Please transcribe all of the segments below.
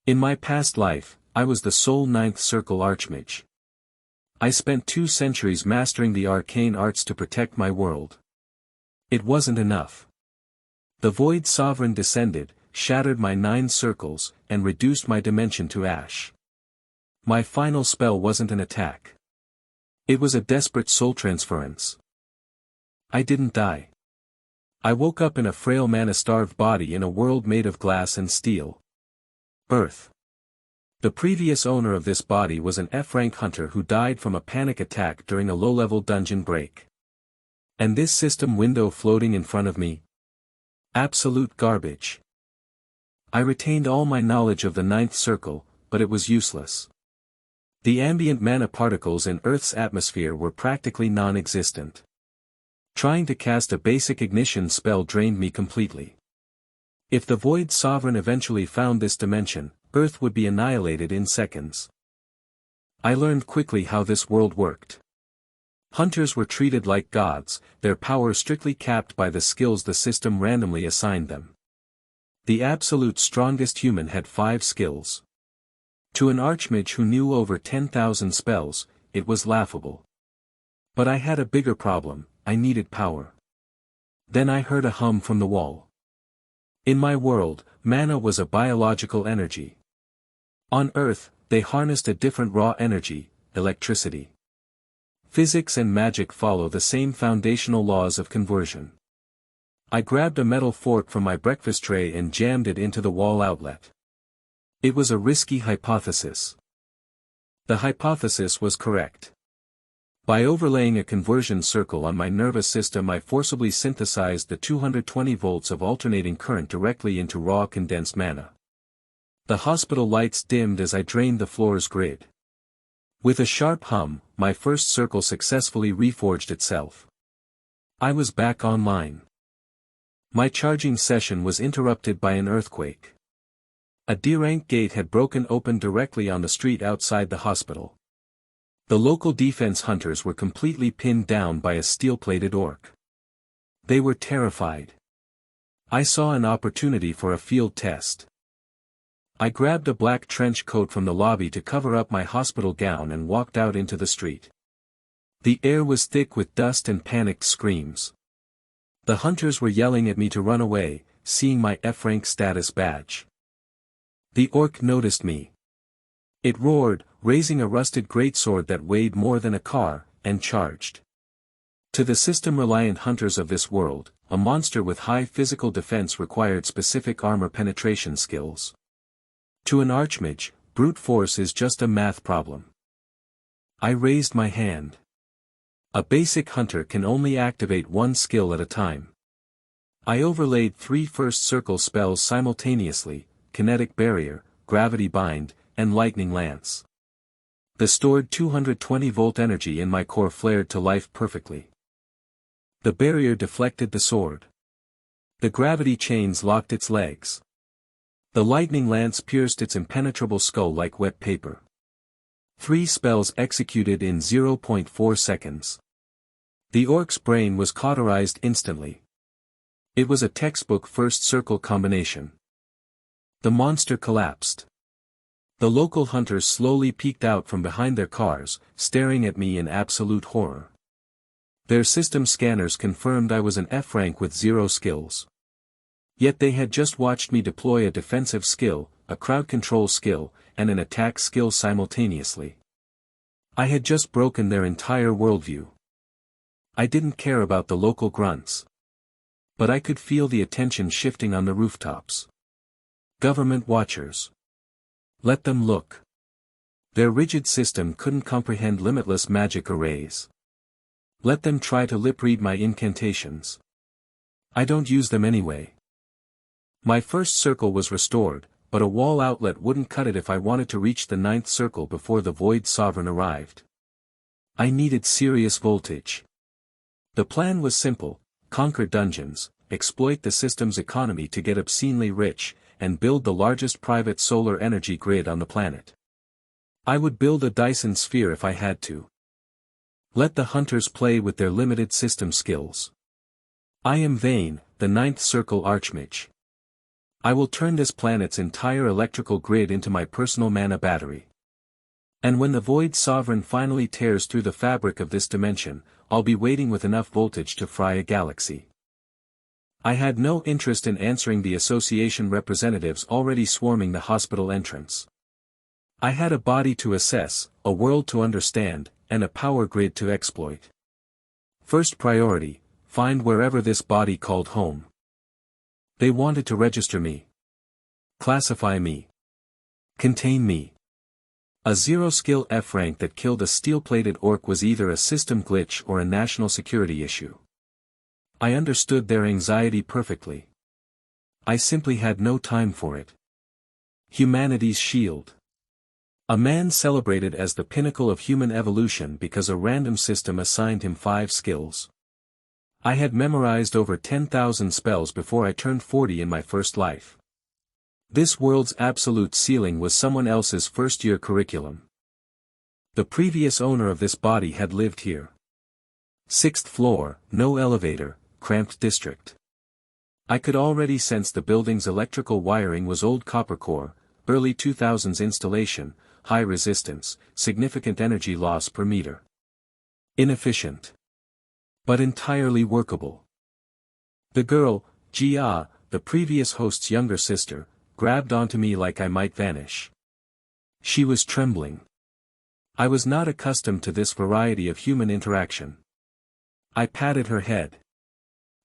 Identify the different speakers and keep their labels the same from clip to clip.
Speaker 1: In my past life, I was the sole ninth circle Archmage. I spent 2 centuries mastering the arcane arts to protect my world. It wasn't enough. The Void Sovereign descended, shattered my 9 circles, and reduced my dimension to ash. My final spell wasn't an attack. It was a desperate soul transference. I didn't die. I woke up in a frail mana-starved body in a world made of glass and steel. Earth. The previous owner of this body was an F-rank hunter who died from a panic attack during a low-level dungeon break. And this system window floating in front of me? Absolute garbage. I retained all my knowledge of the ninth circle, but it was useless. The ambient mana particles in Earth's atmosphere were practically non-existent. Trying to cast a basic ignition spell drained me completely. If the Void Sovereign eventually found this dimension, Earth would be annihilated in seconds. I learned quickly how this world worked. Hunters were treated like gods, their power strictly capped by the skills the system randomly assigned them. The absolute strongest human had 5 skills. To an Archmage who knew over 10,000 spells, it was laughable. But I had a bigger problem, I needed power. Then I heard a hum from the wall. In my world, mana was a biological energy. On Earth, they harnessed a different raw energy, electricity. Physics and magic follow the same foundational laws of conversion. I grabbed a metal fork from my breakfast tray and jammed it into the wall outlet. It was a risky hypothesis. The hypothesis was correct. By overlaying a conversion circle on my nervous system, I forcibly synthesized the 220 volts of alternating current directly into raw condensed mana. The hospital lights dimmed as I drained the floor's grid. With a sharp hum, my first circle successfully reforged itself. I was back online. My charging session was interrupted by an earthquake. A D-rank gate had broken open directly on the street outside the hospital. The local defense hunters were completely pinned down by a steel-plated orc. They were terrified. I saw an opportunity for a field test. I grabbed a black trench coat from the lobby to cover up my hospital gown and walked out into the street. The air was thick with dust and panicked screams. The hunters were yelling at me to run away, seeing my F-rank status badge. The orc noticed me. It roared, raising a rusted greatsword that weighed more than a car, and charged. To the system-reliant hunters of this world, a monster with high physical defense required specific armor penetration skills. To an Archmage, brute force is just a math problem. I raised my hand. A basic hunter can only activate 1 skill at a time. I overlaid 3 first circle spells simultaneously: Kinetic Barrier, Gravity Bind, and Lightning Lance. The stored 220 volt energy in my core flared to life perfectly. The barrier deflected the sword. The gravity chains locked its legs. The lightning lance pierced its impenetrable skull like wet paper. 3 spells executed in 0.4 seconds. The orc's brain was cauterized instantly. It was a textbook first circle combination. The monster collapsed. The local hunters slowly peeked out from behind their cars, staring at me in absolute horror. Their system scanners confirmed I was an F-rank with 0 skills. Yet they had just watched me deploy a defensive skill, a crowd control skill, and an attack skill simultaneously. I had just broken their entire worldview. I didn't care about the local grunts. But I could feel the attention shifting on the rooftops. Government watchers. Let them look. Their rigid system couldn't comprehend limitless magic arrays. Let them try to lip-read my incantations. I don't use them anyway. My first circle was restored, but a wall outlet wouldn't cut it if I wanted to reach the 9th circle before the Void Sovereign arrived. I needed serious voltage. The plan was simple: conquer dungeons, exploit the system's economy to get obscenely rich, and build the largest private solar energy grid on the planet. I would build a Dyson sphere if I had to. Let the hunters play with their limited system skills. I am Vane, the 9th circle Archmage. I will turn this planet's entire electrical grid into my personal mana battery. And when the Void Sovereign finally tears through the fabric of this dimension, I'll be waiting with enough voltage to fry a galaxy. I had no interest in answering the association representatives already swarming the hospital entrance. I had a body to assess, a world to understand, and a power grid to exploit. First priority, find wherever this body called home. They wanted to register me. Classify me. Contain me. A zero-skill F rank that killed a steel-plated orc was either a system glitch or a national security issue. I understood their anxiety perfectly. I simply had no time for it. Humanity's shield. A man celebrated as the pinnacle of human evolution because a random system assigned him 5 skills. I had memorized over 10,000 spells before I turned 40 in my first life. This world's absolute ceiling was someone else's first-year curriculum. The previous owner of this body had lived here. 6th floor, no elevator, cramped district. I could already sense the building's electrical wiring was old copper core, early 2000s installation, high resistance, significant energy loss per meter. Inefficient. But entirely workable. The girl, Jia, the previous host's younger sister, grabbed onto me like I might vanish. She was trembling. I was not accustomed to this variety of human interaction. I patted her head.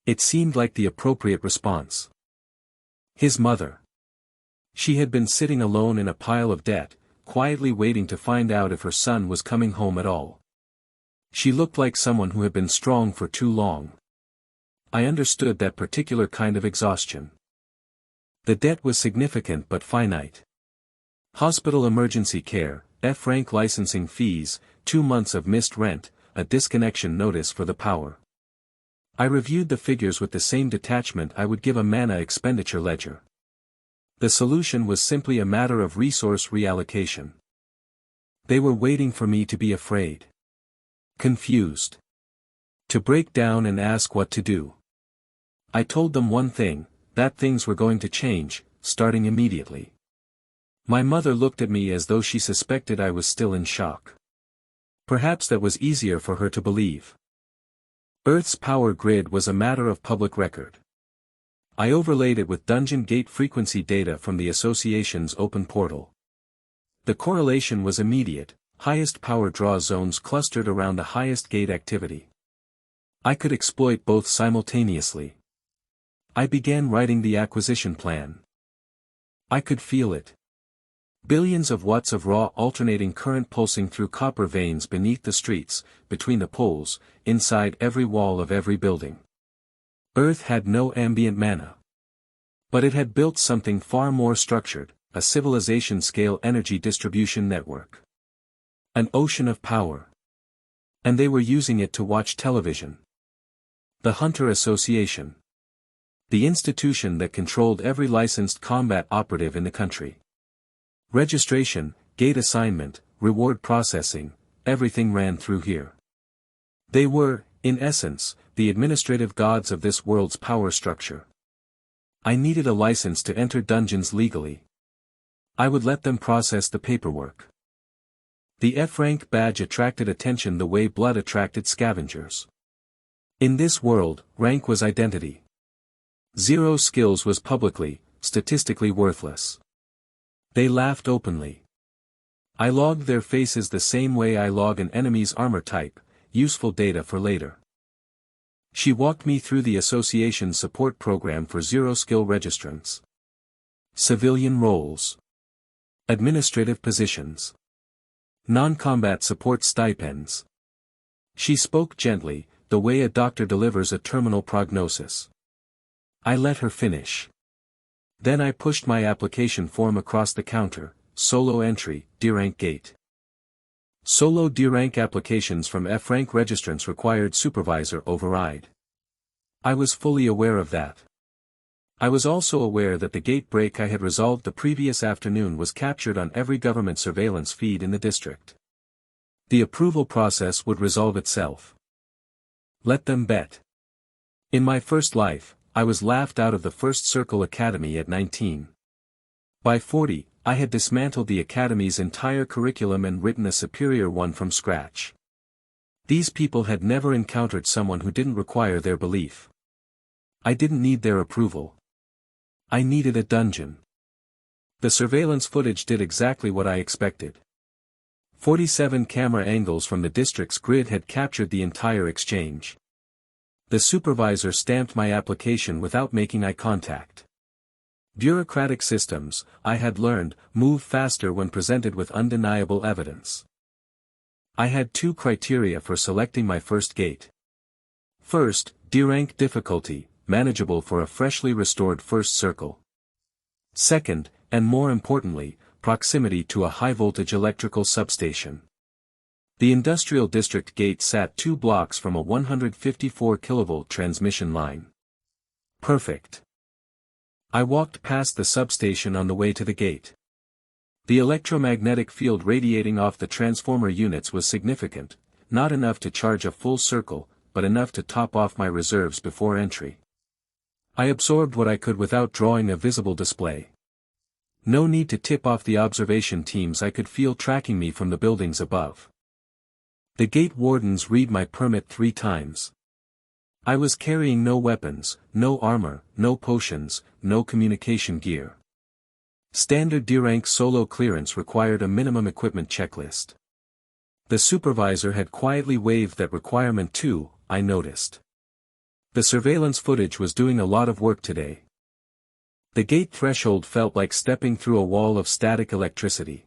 Speaker 1: It seemed like the appropriate response. His mother. She had been sitting alone in a pile of debt, quietly waiting to find out if her son was coming home at all. She looked like someone who had been strong for too long. I understood that particular kind of exhaustion. The debt was significant but finite. Hospital emergency care, F-rank licensing fees, 2 months of missed rent, a disconnection notice for the power. I reviewed the figures with the same detachment I would give a mana expenditure ledger. The solution was simply a matter of resource reallocation. They were waiting for me to be afraid. Confused. To break down and ask what to do. I told them one thing, that things were going to change, starting immediately. My mother looked at me as though she suspected I was still in shock. Perhaps that was easier for her to believe. Earth's power grid was a matter of public record. I overlaid it with dungeon gate frequency data from the association's open portal. The correlation was immediate, highest power draw zones clustered around the highest gate activity. I could exploit both simultaneously. I began writing the acquisition plan. I could feel it. Billions of watts of raw alternating current pulsing through copper veins beneath the streets, between the poles, inside every wall of every building. Earth had no ambient mana. But it had built something far more structured, a civilization-scale energy distribution network. An ocean of power. And they were using it to watch television. The Hunter Association. The institution that controlled every licensed combat operative in the country. Registration, gate assignment, reward processing, everything ran through here. They were, in essence, the administrative gods of this world's power structure. I needed a license to enter dungeons legally. I would let them process the paperwork. The F-rank badge attracted attention the way blood attracted scavengers. In this world, rank was identity. 0 skills was publicly, statistically worthless. They laughed openly. I logged their faces the same way I log an enemy's armor type, useful data for later. She walked me through the association's support program for 0-skill registrants. Civilian roles. Administrative positions. Non-combat support stipends. She spoke gently, the way a doctor delivers a terminal prognosis. I let her finish. Then I pushed my application form across the counter, solo entry, D-rank gate. Solo D-rank applications from F-rank registrants required supervisor override. I was fully aware of that. I was also aware that the gate break I had resolved the previous afternoon was captured on every government surveillance feed in the district. The approval process would resolve itself. Let them bet. In my first life, I was laughed out of the First Circle Academy at 19. By 40, I had dismantled the Academy's entire curriculum and written a superior one from scratch. These people had never encountered someone who didn't require their belief. I didn't need their approval. I needed a dungeon. The surveillance footage did exactly what I expected. 47 camera angles from the district's grid had captured the entire exchange. The supervisor stamped my application without making eye contact. Bureaucratic systems, I had learned, move faster when presented with undeniable evidence. I had two criteria for selecting my first gate. First, D-rank difficulty, manageable for a freshly restored first circle. Second, and more importantly, proximity to a high-voltage electrical substation. The industrial district gate sat 2 blocks from a 154 kilovolt transmission line. Perfect. I walked past the substation on the way to the gate. The electromagnetic field radiating off the transformer units was significant, not enough to charge a full circle, but enough to top off my reserves before entry. I absorbed what I could without drawing a visible display. No need to tip off the observation teams I could feel tracking me from the buildings above. The gate wardens read my permit 3 times. I was carrying no weapons, no armor, no potions, no communication gear. Standard D-rank solo clearance required a minimum equipment checklist. The supervisor had quietly waived that requirement too, I noticed. The surveillance footage was doing a lot of work today. The gate threshold felt like stepping through a wall of static electricity.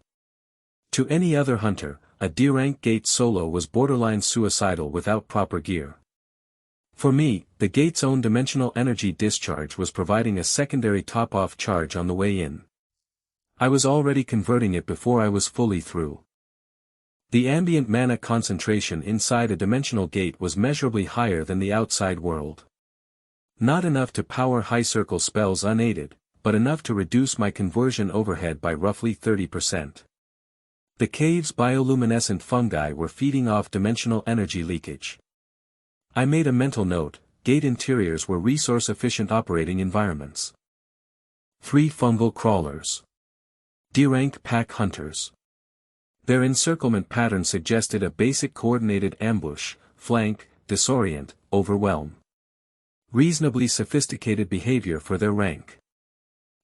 Speaker 1: To any other hunter, a D-rank gate solo was borderline suicidal without proper gear. For me, the gate's own dimensional energy discharge was providing a secondary top-off charge on the way in. I was already converting it before I was fully through. The ambient mana concentration inside a dimensional gate was measurably higher than the outside world. Not enough to power high-circle spells unaided, but enough to reduce my conversion overhead by roughly 30%. The cave's bioluminescent fungi were feeding off dimensional energy leakage. I made a mental note, gate interiors were resource-efficient operating environments. 3 fungal crawlers. D-rank pack hunters. Their encirclement pattern suggested a basic coordinated ambush, flank, disorient, overwhelm. Reasonably sophisticated behavior for their rank.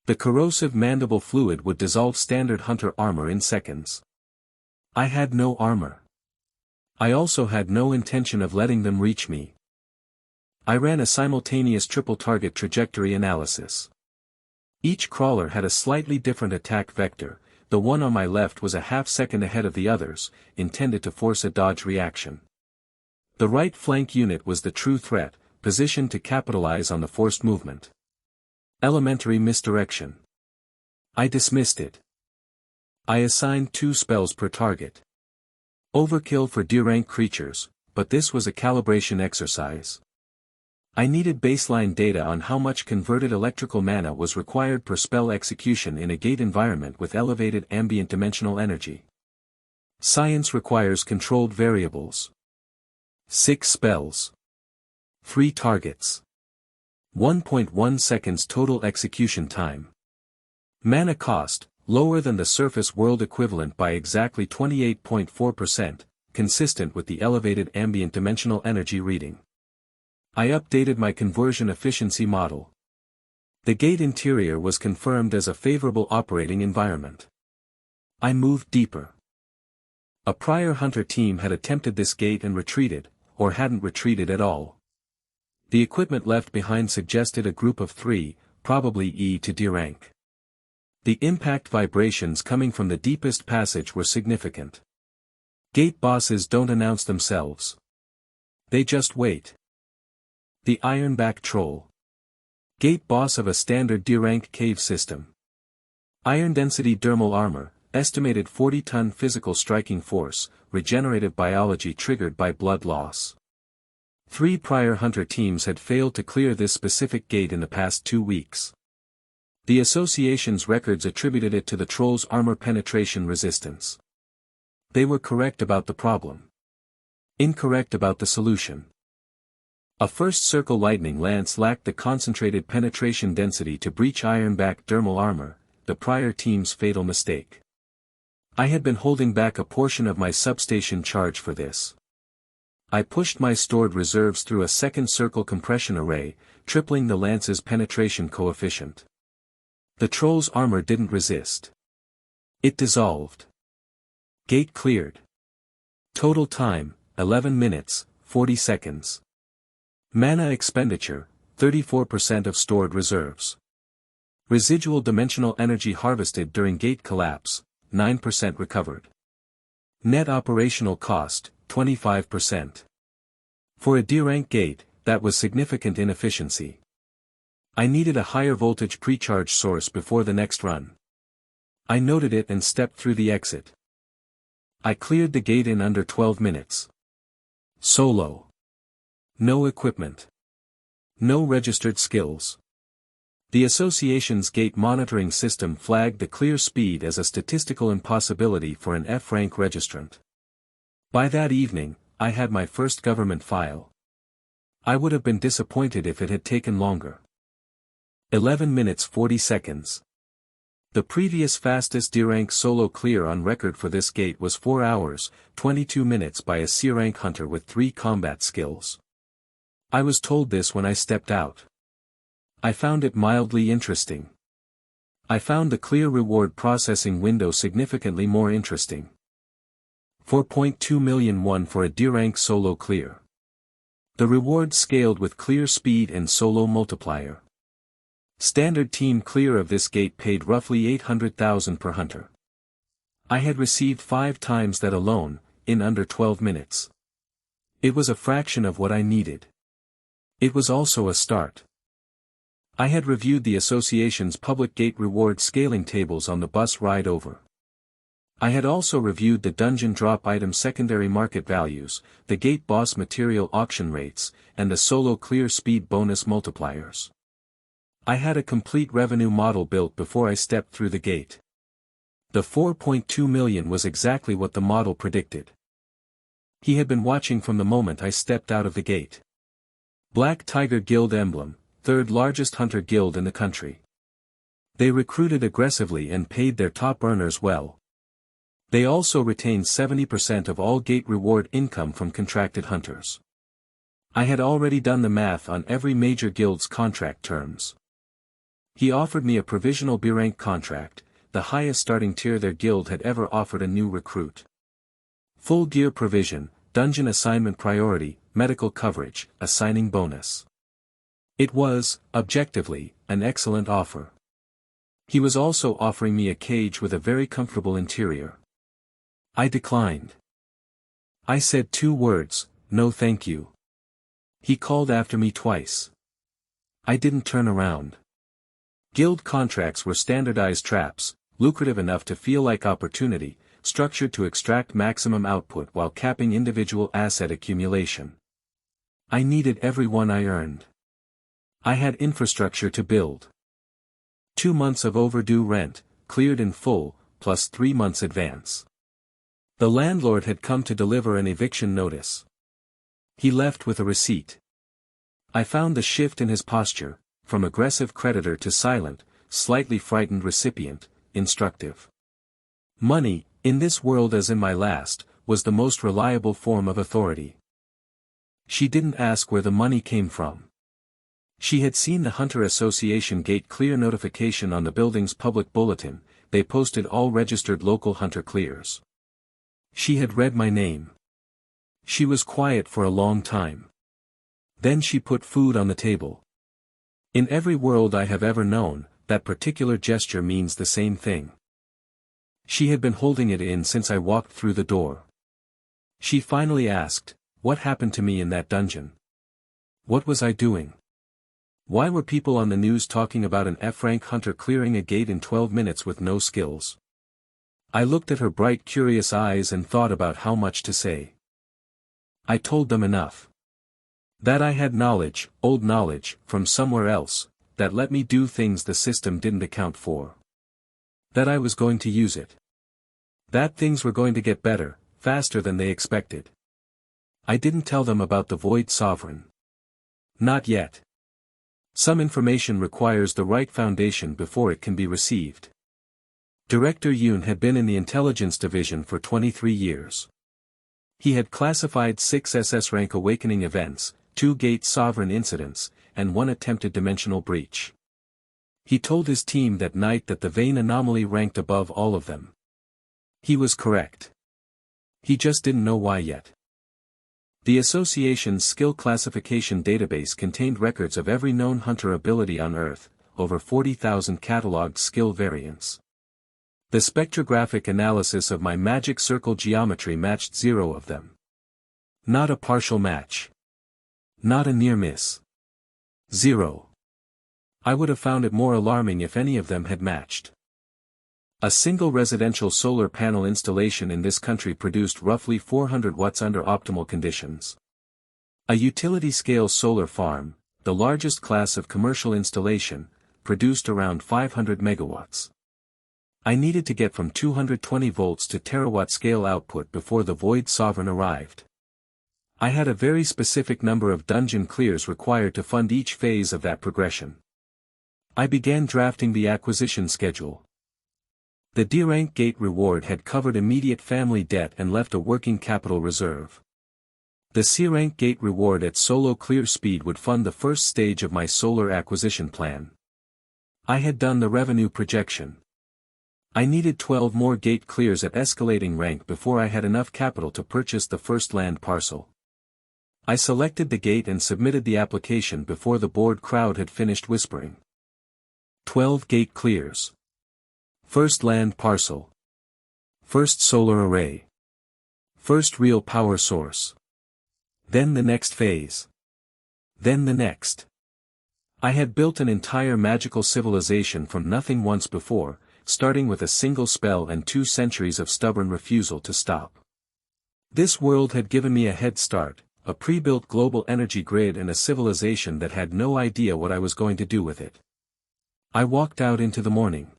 Speaker 1: The corrosive mandible fluid would dissolve standard hunter armor in seconds. I had no armor. I also had no intention of letting them reach me. I ran a simultaneous triple target trajectory analysis. Each crawler had a slightly different attack vector. The one on my left was a half-second ahead of the others, intended to force a dodge reaction. The right flank unit was the true threat, positioned to capitalize on the forced movement. Elementary misdirection. I dismissed it. I assigned 2 spells per target. Overkill for D-rank creatures, but this was a calibration exercise. I needed baseline data on how much converted electrical mana was required per spell execution in a gate environment with elevated ambient dimensional energy. Science requires controlled variables. 6 spells. 3 targets. 1.1 seconds total execution time. Mana cost, lower than the surface world equivalent by exactly 28.4%, consistent with the elevated ambient dimensional energy reading. I updated my conversion efficiency model. The gate interior was confirmed as a favorable operating environment. I moved deeper. A prior hunter team had attempted this gate and retreated, or hadn't retreated at all. The equipment left behind suggested a group of 3, probably E to D rank. The impact vibrations coming from the deepest passage were significant. Gate bosses don't announce themselves. They just wait. The Ironback Troll. Gate boss of a standard D-rank cave system. Iron density dermal armor, estimated 40-ton physical striking force, regenerative biology triggered by blood loss. 3 prior hunter teams had failed to clear this specific gate in the past 2 weeks. The association's records attributed it to the troll's armor penetration resistance. They were correct about the problem. Incorrect about the solution. A first circle lightning lance lacked the concentrated penetration density to breach ironback dermal armor, the prior team's fatal mistake. I had been holding back a portion of my substation charge for this. I pushed my stored reserves through a second circle compression array, tripling the lance's penetration coefficient. The troll's armor didn't resist. It dissolved. Gate cleared. Total time, 11 minutes, 40 seconds. Mana expenditure, 34% of stored reserves. Residual dimensional energy harvested during gate collapse, 9% recovered. Net operational cost, 25%. For a D-rank gate, that was significant inefficiency. I needed a higher voltage precharge source before the next run. I noted it and stepped through the exit. I cleared the gate in under 12 minutes. Solo. No equipment. No registered skills. The association's gate monitoring system flagged the clear speed as a statistical impossibility for an F-rank registrant. By that evening, I had my first government file. I would have been disappointed if it had taken longer. 11 minutes 40 seconds. The previous fastest D-rank solo clear on record for this gate was 4 hours, 22 minutes by a C-rank hunter with 3 combat skills. I was told this when I stepped out. I found it mildly interesting. I found the clear reward processing window significantly more interesting. 4.2 million won for a D-rank solo clear. The reward scaled with clear speed and solo multiplier. Standard team clear of this gate paid roughly 800,000 per hunter. I had received 5 times that alone, in under 12 minutes. It was a fraction of what I needed. It was also a start. I had reviewed the association's public gate reward scaling tables on the bus ride over. I had also reviewed the dungeon drop item secondary market values, the gate boss material auction rates, and the solo clear speed bonus multipliers. I had a complete revenue model built before I stepped through the gate. The 4.2 million was exactly what the model predicted. He had been watching from the moment I stepped out of the gate. Black Tiger Guild emblem, third largest hunter guild in the country. They recruited aggressively and paid their top earners well. They also retained 70% of all gate reward income from contracted hunters. I had already done the math on every major guild's contract terms. He offered me a provisional B-rank contract, the highest starting tier their guild had ever offered a new recruit. Full gear provision, dungeon assignment priority, medical coverage, a signing bonus. It was, objectively, an excellent offer. He was also offering me a cage with a very comfortable interior. I declined. I said 2 words, no thank you. He called after me twice. I didn't turn around. Guild contracts were standardized traps, lucrative enough to feel like opportunity, structured to extract maximum output while capping individual asset accumulation. I needed every one I earned. I had infrastructure to build. 2 months of overdue rent, cleared in full, plus 3 months advance. The landlord had come to deliver an eviction notice. He left with a receipt. I found the shift in his posture, from aggressive creditor to silent, slightly frightened recipient, instructive. Money, in this world as in my last, was the most reliable form of authority. She didn't ask where the money came from. She had seen the Hunter Association gate clear notification on the building's public bulletin. They posted all registered local hunter clears. She had read my name. She was quiet for a long time. Then she put food on the table. In every world I have ever known, that particular gesture means the same thing. She had been holding it in since I walked through the door. She finally asked, what happened to me in that dungeon? What was I doing? Why were people on the news talking about an F-rank hunter clearing a gate in 12 minutes with no skills? I looked at her bright curious eyes and thought about how much to say. I told them enough. That I had knowledge, old knowledge, from somewhere else, that let me do things the system didn't account for. That I was going to use it. That things were going to get better, faster than they expected. I didn't tell them about the Void Sovereign. Not yet. Some information requires the right foundation before it can be received. Director Yoon had been in the intelligence division for 23 years. He had classified 6 SS rank awakening events, 2 gate sovereign incidents, and 1 attempted dimensional breach. He told his team that night that the Vane anomaly ranked above all of them. He was correct. He just didn't know why yet. The association's skill classification database contained records of every known hunter ability on Earth, over 40,000 cataloged skill variants. The spectrographic analysis of my magic circle geometry matched 0 of them. Not a partial match. Not a near miss. 0. I would have found it more alarming if any of them had matched. A single residential solar panel installation in this country produced roughly 400 watts under optimal conditions. A utility-scale solar farm, the largest class of commercial installation, produced around 500 megawatts. I needed to get from 220 volts to terawatt-scale output before the Void Sovereign arrived. I had a very specific number of dungeon clears required to fund each phase of that progression. I began drafting the acquisition schedule. The D-rank gate reward had covered immediate family debt and left a working capital reserve. The C-rank gate reward at solo clear speed would fund the first stage of my solar acquisition plan. I had done the revenue projection. I needed 12 more gate clears at escalating rank before I had enough capital to purchase the first land parcel. I selected the gate and submitted the application before the bored crowd had finished whispering. 12 gate clears. First land parcel. First solar array. First real power source. Then the next phase. Then the next. I had built an entire magical civilization from nothing once before, starting with a single spell and 2 centuries of stubborn refusal to stop. This world had given me a head start, a pre-built global energy grid and a civilization that had no idea what I was going to do with it. I walked out into the morning.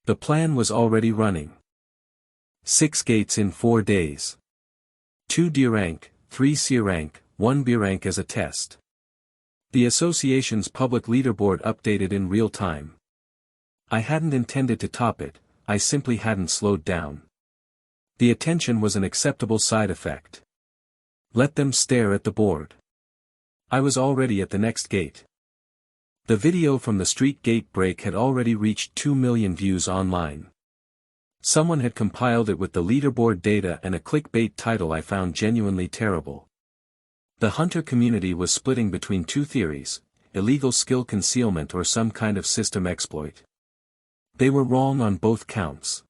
Speaker 1: The plan was already running. 6 gates in 4 days. 2 D rank, 3 C rank, 1 B rank as a test. The association's public leaderboard updated in real time. I hadn't intended to top it, I simply hadn't slowed down. The attention was an acceptable side effect. Let them stare at the board. I was already at the next gate. The video from the street gate break had already reached 2 million views online. Someone had compiled it with the leaderboard data and a clickbait title I found genuinely terrible. The hunter community was splitting between 2 theories, illegal skill concealment or some kind of system exploit. They were wrong on both counts.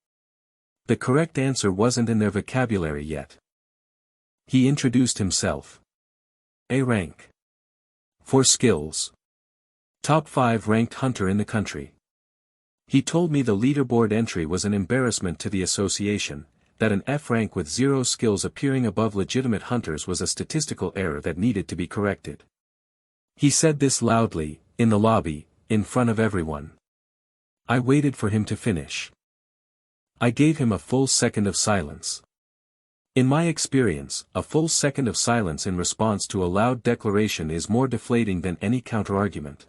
Speaker 1: The correct answer wasn't in their vocabulary yet. He introduced himself. A rank. 4 skills. Top 5 ranked hunter in the country. He told me the leaderboard entry was an embarrassment to the association, that an F rank with 0 skills appearing above legitimate hunters was a statistical error that needed to be corrected. He said this loudly, in the lobby, in front of everyone. I waited for him to finish. I gave him a full second of silence. In my experience, a full second of silence in response to a loud declaration is more deflating than any counterargument.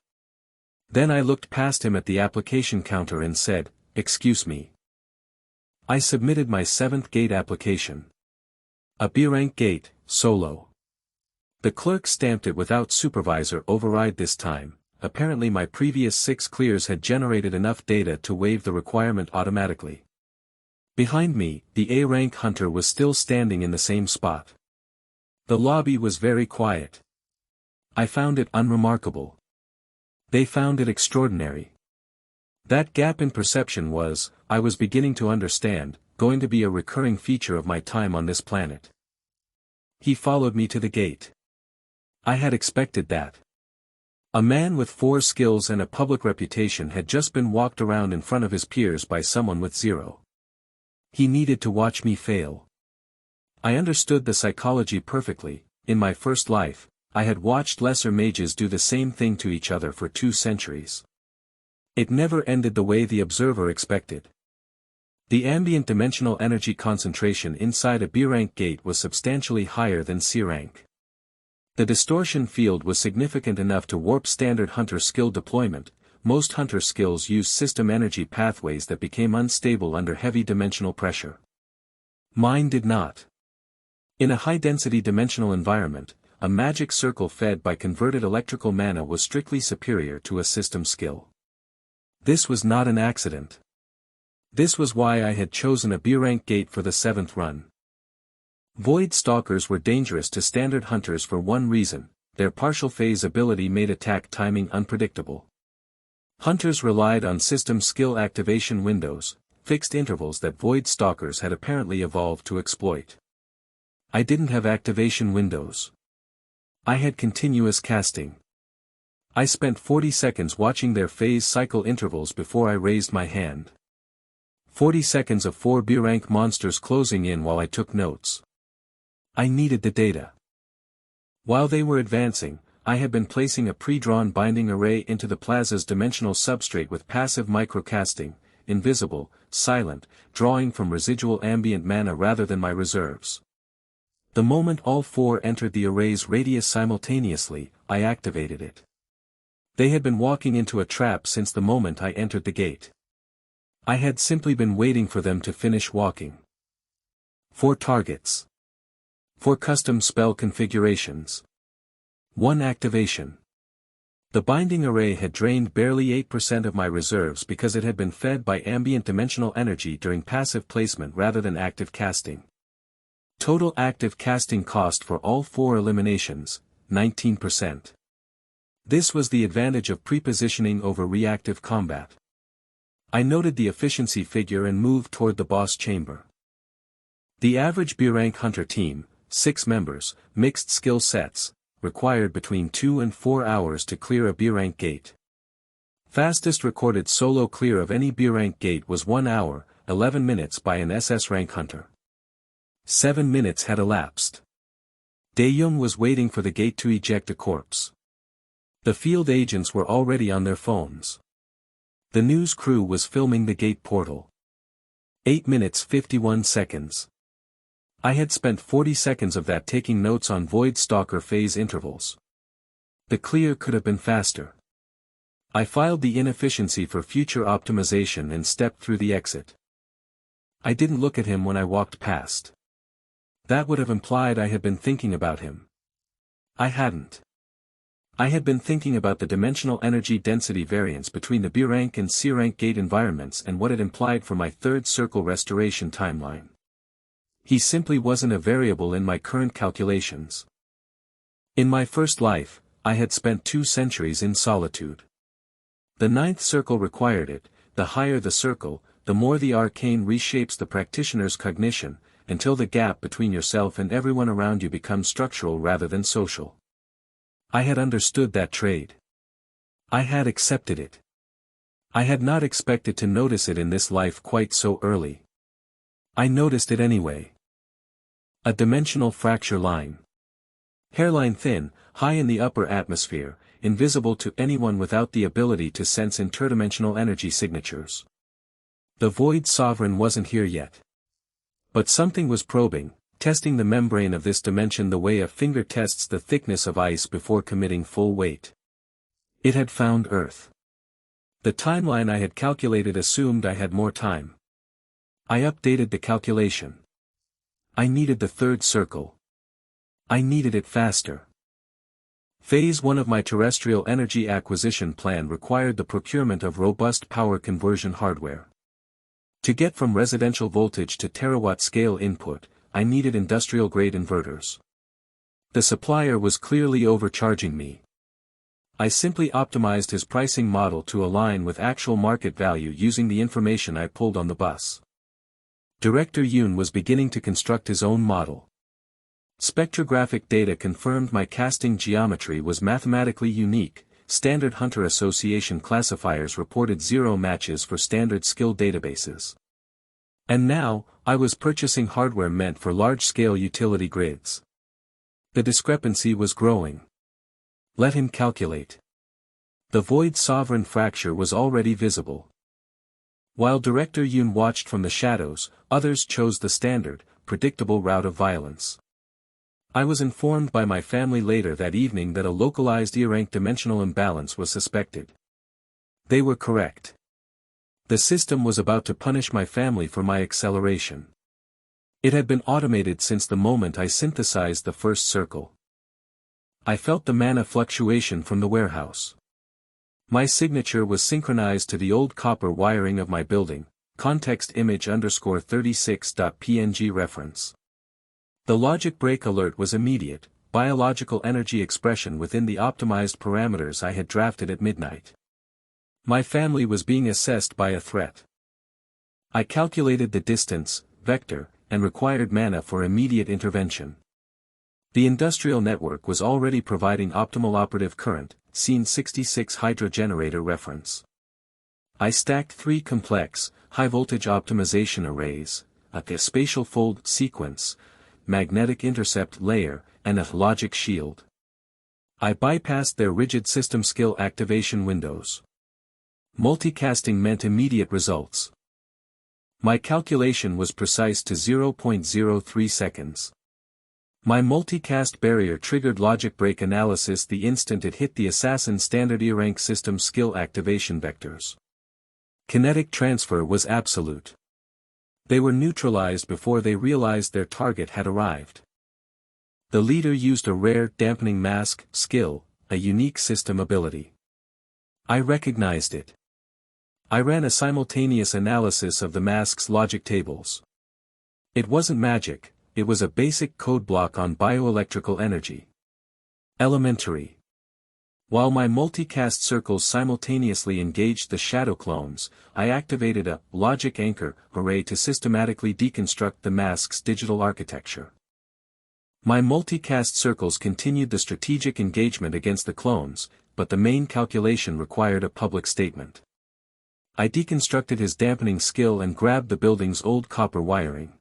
Speaker 1: Then I looked past him at the application counter and said, "Excuse me." I submitted my 7th gate application. A B-rank gate, solo. The clerk stamped it without supervisor override this time. Apparently my previous 6 clears had generated enough data to waive the requirement automatically. Behind me, the A-rank hunter was still standing in the same spot. The lobby was very quiet. I found it unremarkable. They found it extraordinary. That gap in perception was, I was beginning to understand, going to be a recurring feature of my time on this planet. He followed me to the gate. I had expected that. A man with 4 skills and a public reputation had just been walked around in front of his peers by someone with 0. He needed to watch me fail. I understood the psychology perfectly. In my first life, I had watched lesser mages do the same thing to each other for 2 centuries. It never ended the way the observer expected. The ambient dimensional energy concentration inside a B-rank gate was substantially higher than C rank. The distortion field was significant enough to warp standard hunter skill deployment. Most hunter skills use system energy pathways that became unstable under heavy dimensional pressure. Mine did not. In a high-density dimensional environment, a magic circle fed by converted electrical mana was strictly superior to a system skill. This was not an accident. This was why I had chosen a B-rank gate for the 7th run. Void Stalkers were dangerous to standard hunters for one reason: their partial phase ability made attack timing unpredictable. Hunters relied on system skill activation windows, fixed intervals that Void Stalkers had apparently evolved to exploit. I didn't have activation windows. I had continuous casting. I spent 40 seconds watching their phase cycle intervals before I raised my hand. 40 seconds of 4 B-rank monsters closing in while I took notes. I needed the data. While they were advancing, I had been placing a pre-drawn binding array into the plaza's dimensional substrate with passive microcasting, invisible, silent, drawing from residual ambient mana rather than my reserves. The moment all 4 entered the array's radius simultaneously, I activated it. They had been walking into a trap since the moment I entered the gate. I had simply been waiting for them to finish walking. 4 targets. 4 custom spell configurations. 1 activation. The binding array had drained barely 8% of my reserves because it had been fed by ambient dimensional energy during passive placement rather than active casting. Total active casting cost for all 4 eliminations, 19%. This was the advantage of pre-positioning over reactive combat. I noted the efficiency figure and moved toward the boss chamber. The average B-rank hunter team, 6 members, mixed skill sets, required between 2 and 4 hours to clear a B-rank gate. Fastest recorded solo clear of any B-rank gate was 1 hour, 11 minutes by an SS rank hunter. 7 minutes had elapsed. Dae-young was waiting for the gate to eject a corpse. The field agents were already on their phones. The news crew was filming the gate portal. 8 minutes 51 seconds. I had spent 40 seconds of that taking notes on Void Stalker phase intervals. The clear could have been faster. I filed the inefficiency for future optimization and stepped through the exit. I didn't look at him when I walked past. That would have implied I had been thinking about him. I hadn't. I had been thinking about the dimensional energy density variance between the B-rank and C-rank gate environments and what it implied for my 3rd circle restoration timeline. He simply wasn't a variable in my current calculations. In my first life, I had spent 2 centuries in solitude. The 9th circle required it. The higher the circle, the more the arcane reshapes the practitioner's cognition, until the gap between yourself and everyone around you becomes structural rather than social. I had understood that trade. I had accepted it. I had not expected to notice it in this life quite so early. I noticed it anyway. A dimensional fracture line. Hairline thin, high in the upper atmosphere, invisible to anyone without the ability to sense interdimensional energy signatures. The Void Sovereign wasn't here yet. But something was probing, testing the membrane of this dimension the way a finger tests the thickness of ice before committing full weight. It had found Earth. The timeline I had calculated assumed I had more time. I updated the calculation. I needed the 3rd circle. I needed it faster. Phase 1 of my terrestrial energy acquisition plan required the procurement of robust power conversion hardware. To get from residential voltage to terawatt-scale input, I needed industrial-grade inverters. The supplier was clearly overcharging me. I simply optimized his pricing model to align with actual market value using the information I pulled on the bus. Director Yoon was beginning to construct his own model. Spectrographic data confirmed my casting geometry was mathematically unique. Standard Hunter Association classifiers reported 0 matches for standard skill databases. And now, I was purchasing hardware meant for large-scale utility grids. The discrepancy was growing. Let him calculate. The Void Sovereign fracture was already visible. While Director Yoon watched from the shadows, others chose the standard, predictable route of violence. I was informed by my family later that evening that a localized E-rank dimensional imbalance was suspected. They were correct. The system was about to punish my family for my acceleration. It had been automated since the moment I synthesized the first circle. I felt the mana fluctuation from the warehouse. My signature was synchronized to the old copper wiring of my building, context image _36.png reference. The logic break alert was immediate, biological energy expression within the optimized parameters I had drafted at midnight. My family was being assessed by a threat. I calculated the distance, vector, and required mana for immediate intervention. The industrial network was already providing optimal operative current, scene 66 hydro generator reference. I stacked 3 complex, high-voltage optimization arrays, a spatial fold sequence, magnetic intercept layer, and a logic shield. I bypassed their rigid system skill activation windows. Multicasting meant immediate results. My calculation was precise to 0.03 seconds. My multicast barrier triggered logic break analysis the instant it hit the assassin standard E-rank system skill activation vectors. Kinetic transfer was absolute. They were neutralized before they realized their target had arrived. The leader used a rare dampening mask skill, a unique system ability. I recognized it. I ran a simultaneous analysis of the mask's logic tables. It wasn't magic, it was a basic code block on bioelectrical energy. Elementary. While my multicast circles simultaneously engaged the shadow clones, I activated a logic anchor array to systematically deconstruct the mask's digital architecture. My multicast circles continued the strategic engagement against the clones, but the main calculation required a public statement. I deconstructed his dampening skill and grabbed the building's old copper wiring.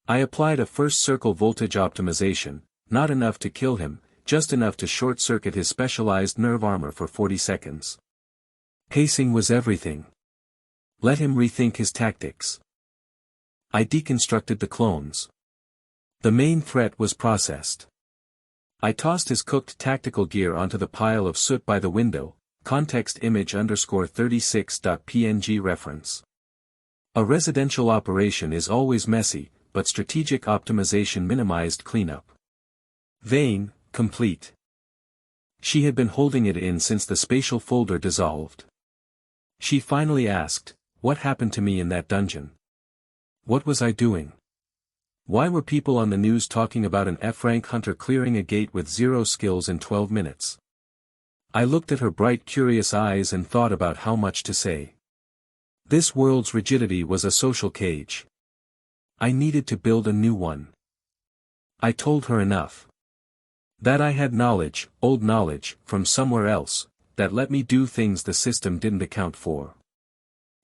Speaker 1: I applied a first circle voltage optimization, not enough to kill him, just enough to short-circuit his specialized nerve armor for 40 seconds. Pacing was everything. Let him rethink his tactics. I deconstructed the clones. The main threat was processed. I tossed his cooked tactical gear onto the pile of soot by the window, context image _36.png reference. A residential operation is always messy, but strategic optimization minimized cleanup. Vane, complete. She had been holding it in since the spatial folder dissolved. She finally asked, what happened to me in that dungeon? What was I doing? Why were people on the news talking about an F-rank hunter clearing a gate with 0 skills in 12 minutes? I looked at her bright curious eyes and thought about how much to say. This world's rigidity was a social cage. I needed to build a new one. I told her enough. That I had knowledge, old knowledge, from somewhere else, that let me do things the system didn't account for.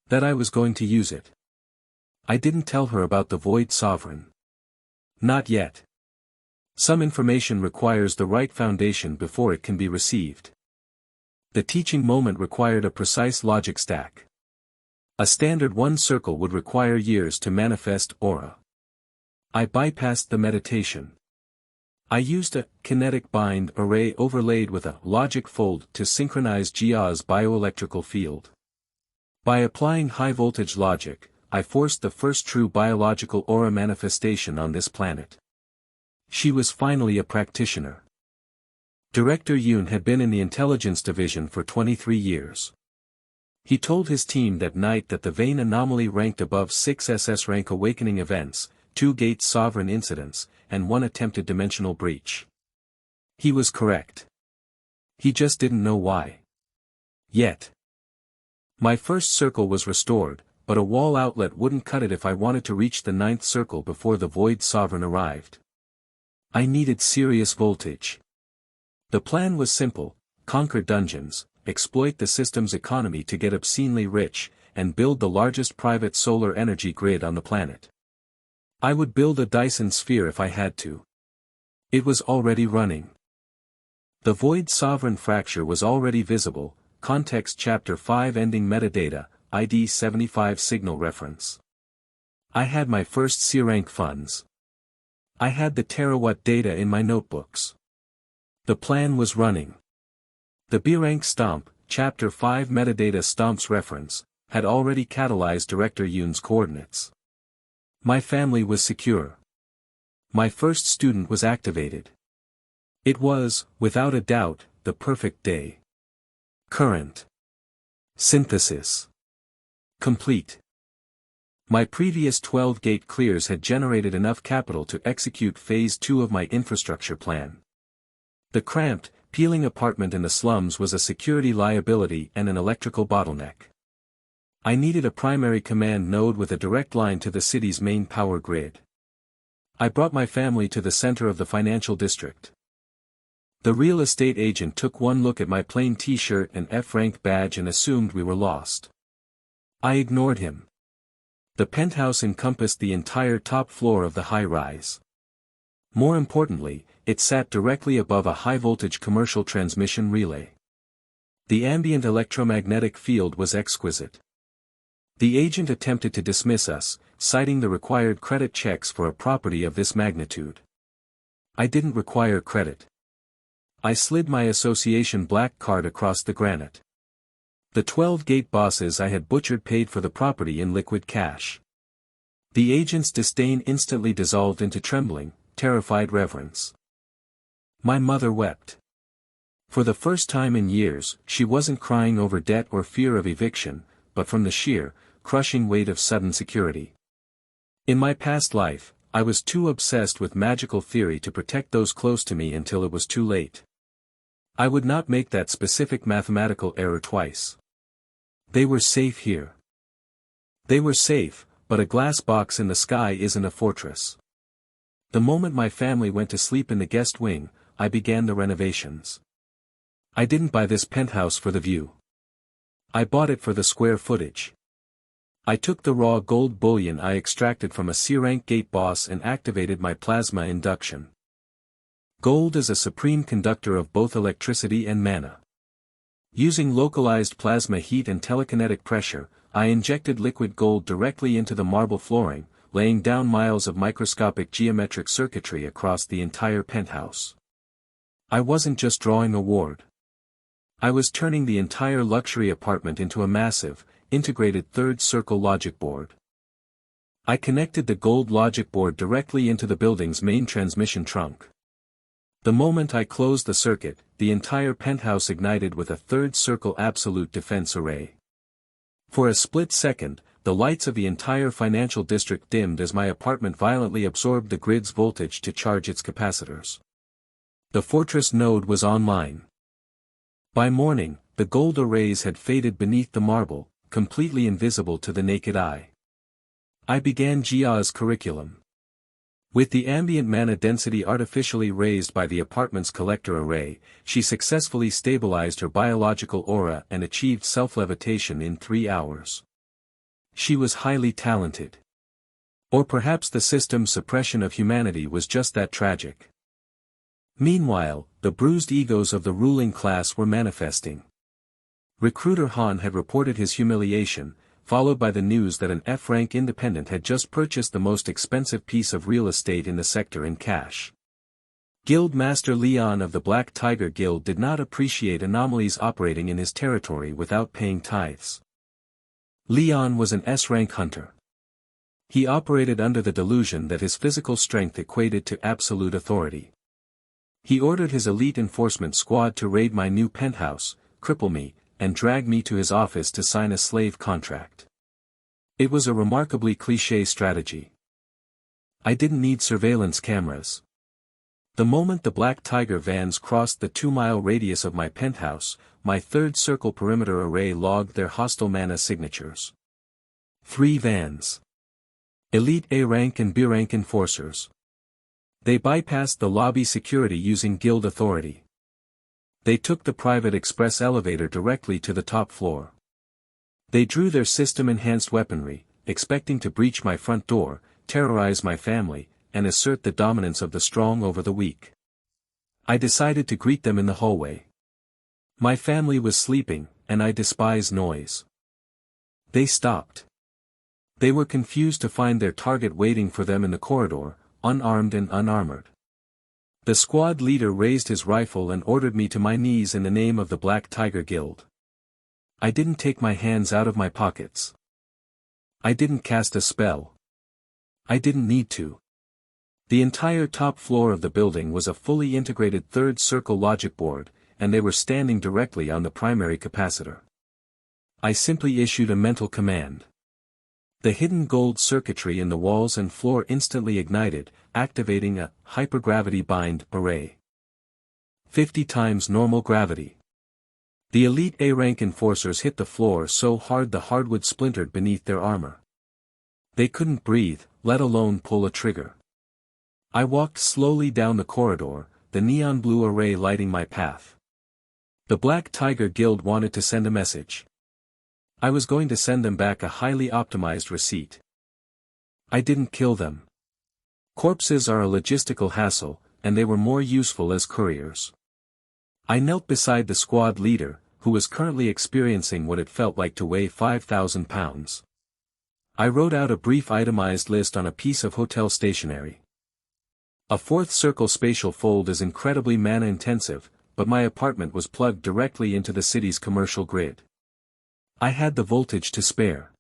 Speaker 1: That I was going to use it. I didn't tell her about the Void Sovereign. Not yet. Some information requires the right foundation before it can be received. The teaching moment required a precise logic stack. A standard one circle would require years to manifest aura. I bypassed the meditation. I used a kinetic bind array overlaid with a logic fold to synchronize Jia's bioelectrical field. By applying high-voltage logic, I forced the first true biological aura manifestation on this planet. She was finally a practitioner. Director Yoon had been in the intelligence division for 23 years. He told his team that night that the Vane anomaly ranked above 6 SS rank awakening events, 2 gate sovereign incidents, and 1 attempted dimensional breach. He was correct. He just didn't know why. Yet. My first circle was restored, but a wall outlet wouldn't cut it if I wanted to reach the 9th circle before the Void Sovereign arrived. I needed serious voltage. The plan was simple: conquer dungeons, exploit the system's economy to get obscenely rich, and build the largest private solar energy grid on the planet. I would build a Dyson sphere if I had to. It was already running. The Void Sovereign fracture was already visible, context chapter 5 ending metadata, ID 75 signal reference. I had my first C-rank funds. I had the terawatt data in my notebooks. The plan was running. The B-rank stomp, Chapter 5 metadata stomps reference, had already catalyzed Director Yoon's coordinates. My family was secure. My first student was activated. It was, without a doubt, the perfect day. Current. Synthesis. Complete. My previous 12-gate clears had generated enough capital to execute Phase 2 of my infrastructure plan. The cramped, peeling apartment in the slums was a security liability and an electrical bottleneck. I needed a primary command node with a direct line to the city's main power grid. I brought my family to the center of the financial district. The real estate agent took one look at my plain t-shirt and F-rank badge and assumed we were lost. I ignored him. The penthouse encompassed the entire top floor of the high-rise. More importantly, it sat directly above a high-voltage commercial transmission relay. The ambient electromagnetic field was exquisite. The agent attempted to dismiss us, citing the required credit checks for a property of this magnitude. I didn't require credit. I slid my association black card across the granite. The 12-gate bosses I had butchered paid for the property in liquid cash. The agent's disdain instantly dissolved into trembling, terrified reverence. My mother wept. For the first time in years, she wasn't crying over debt or fear of eviction, but from the sheer, crushing weight of sudden security. In my past life, I was too obsessed with magical theory to protect those close to me until it was too late. I would not make that specific mathematical error twice. They were safe here. They were safe, but a glass box in the sky isn't a fortress. The moment my family went to sleep in the guest wing, I began the renovations. I didn't buy this penthouse for the view. I bought it for the square footage. I took the raw gold bullion I extracted from a C-rank gate boss and activated my plasma induction. Gold is a supreme conductor of both electricity and mana. Using localized plasma heat and telekinetic pressure, I injected liquid gold directly into the marble flooring, laying down miles of microscopic geometric circuitry across the entire penthouse. I wasn't just drawing a ward. I was turning the entire luxury apartment into a massive, integrated third circle logic board. I connected the gold logic board directly into the building's main transmission trunk. The moment I closed the circuit, the entire penthouse ignited with a third circle absolute defense array. For a split second, the lights of the entire financial district dimmed as my apartment violently absorbed the grid's voltage to charge its capacitors. The fortress node was online. By morning, the gold arrays had faded beneath the marble, completely invisible to the naked eye. I began Jia's curriculum. With the ambient mana density artificially raised by the apartment's collector array, she successfully stabilized her biological aura and achieved self-levitation in 3 hours. She was highly talented. Or perhaps the system's suppression of humanity was just that tragic. Meanwhile, the bruised egos of the ruling class were manifesting. Recruiter Han had reported his humiliation, followed by the news that an F-rank independent had just purchased the most expensive piece of real estate in the sector in cash. Guild Master Leon of the Black Tiger Guild did not appreciate anomalies operating in his territory without paying tithes. Leon was an S-rank hunter. He operated under the delusion that his physical strength equated to absolute authority. He ordered his elite enforcement squad to raid my new penthouse, cripple me, and drag me to his office to sign a slave contract. It was a remarkably cliché strategy. I didn't need surveillance cameras. The moment the Black Tiger vans crossed the 2-mile radius of my penthouse, my third circle perimeter array logged their hostile mana signatures. 3 vans. Elite A-rank and B-rank enforcers. They bypassed the lobby security using guild authority. They took the private express elevator directly to the top floor. They drew their system-enhanced weaponry, expecting to breach my front door, terrorize my family, and assert the dominance of the strong over the weak. I decided to greet them in the hallway. My family was sleeping, and I despise noise. They stopped. They were confused to find their target waiting for them in the corridor, unarmed and unarmored. The squad leader raised his rifle and ordered me to my knees in the name of the Black Tiger Guild. I didn't take my hands out of my pockets. I didn't cast a spell. I didn't need to. The entire top floor of the building was a fully integrated third circle logic board, and they were standing directly on the primary capacitor. I simply issued a mental command. The hidden gold circuitry in the walls and floor instantly ignited, activating a hypergravity bind array. 50 times normal gravity. The elite A-rank enforcers hit the floor so hard the hardwood splintered beneath their armor. They couldn't breathe, let alone pull a trigger. I walked slowly down the corridor, the neon blue array lighting my path. The Black Tiger Guild wanted to send a message. I was going to send them back a highly optimized receipt. I didn't kill them. Corpses are a logistical hassle, and they were more useful as couriers. I knelt beside the squad leader, who was currently experiencing what it felt like to weigh 5,000 pounds. I wrote out a brief itemized list on a piece of hotel stationery. A fourth circle spatial fold is incredibly mana-intensive, but my apartment was plugged directly into the city's commercial grid. I had the voltage to spare.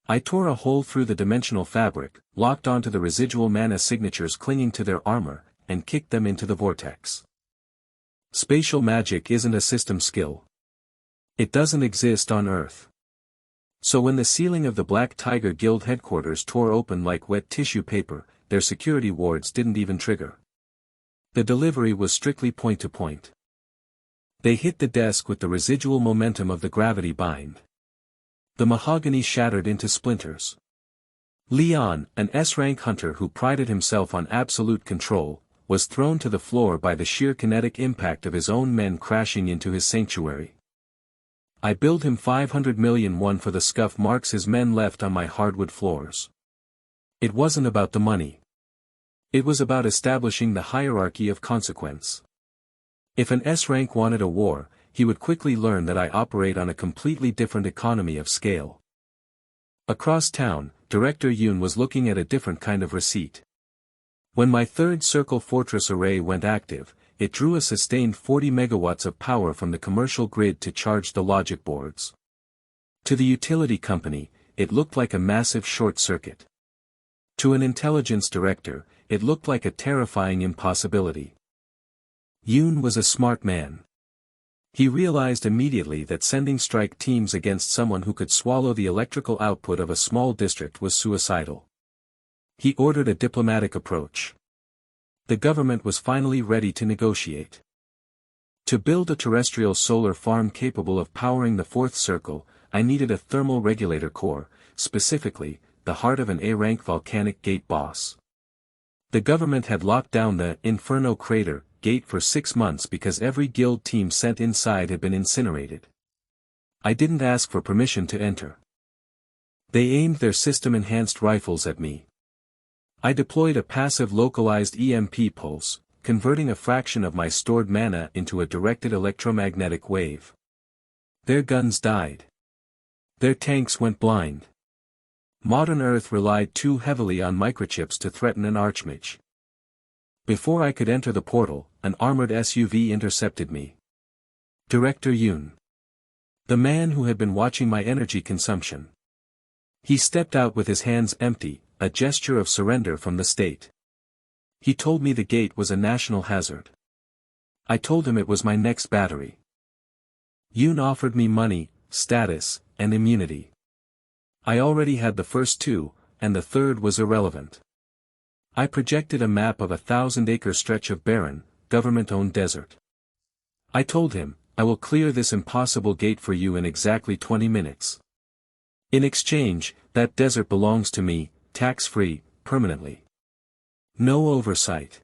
Speaker 1: I tore a hole through the dimensional fabric, locked onto the residual mana signatures clinging to their armor, and kicked them into the vortex. Spatial magic isn't a system skill. It doesn't exist on Earth. So when the ceiling of the Black Tiger Guild headquarters tore open like wet tissue paper, their security wards didn't even trigger. The delivery was strictly point-to-point. They hit the desk with the residual momentum of the gravity bind. The mahogany shattered into splinters. Leon, an S-rank hunter who prided himself on absolute control, was thrown to the floor by the sheer kinetic impact of his own men crashing into his sanctuary. I billed him 500 million won for the scuff marks his men left on my hardwood floors. It wasn't about the money. It was about establishing the hierarchy of consequence. If an S-rank wanted a war, he would quickly learn that I operate on a completely different economy of scale. Across town, Director Yoon was looking at a different kind of receipt. When my third circle fortress array went active, it drew a sustained 40 megawatts of power from the commercial grid to charge the logic boards. To the utility company, it looked like a massive short circuit. To an intelligence director, it looked like a terrifying impossibility. Yoon was a smart man. He realized immediately that sending strike teams against someone who could swallow the electrical output of a small district was suicidal. He ordered a diplomatic approach. The government was finally ready to negotiate. To build a terrestrial solar farm capable of powering the fourth circle, I needed a thermal regulator core, specifically, the heart of an A-rank volcanic gate boss. The government had locked down the Inferno crater gate for 6 months because every guild team sent inside had been incinerated. I didn't ask for permission to enter. They aimed their system-enhanced rifles at me. I deployed a passive localized EMP pulse, converting a fraction of my stored mana into a directed electromagnetic wave. Their guns died. Their tanks went blind. Modern Earth relied too heavily on microchips to threaten an Archmage. Before I could enter the portal, an armored SUV intercepted me. Director Yoon. The man who had been watching my energy consumption. He stepped out with his hands empty, a gesture of surrender from the state. He told me the gate was a national hazard. I told him it was my next battery. Yoon offered me money, status, and immunity. I already had the first two, and the third was irrelevant. I projected a map of a 1,000-acre stretch of barren, government-owned desert. I told him, I will clear this impossible gate for you in exactly 20 minutes. In exchange, that desert belongs to me, tax-free, permanently. No oversight.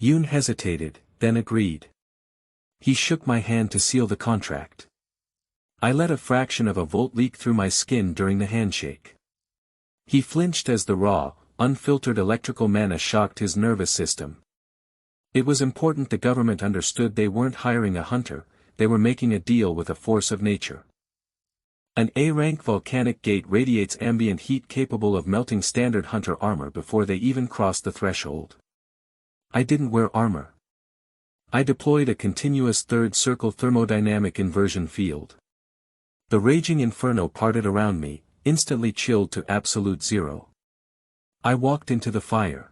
Speaker 1: Yoon hesitated, then agreed. He shook my hand to seal the contract. I let a fraction of a volt leak through my skin during the handshake. He flinched as the raw, unfiltered electrical mana shocked his nervous system. It was important the government understood they weren't hiring a hunter, they were making a deal with a force of nature. An A-rank volcanic gate radiates ambient heat capable of melting standard hunter armor before they even cross the threshold. I didn't wear armor. I deployed a continuous third circle thermodynamic inversion field. The raging inferno parted around me, instantly chilled to absolute zero. I walked into the fire.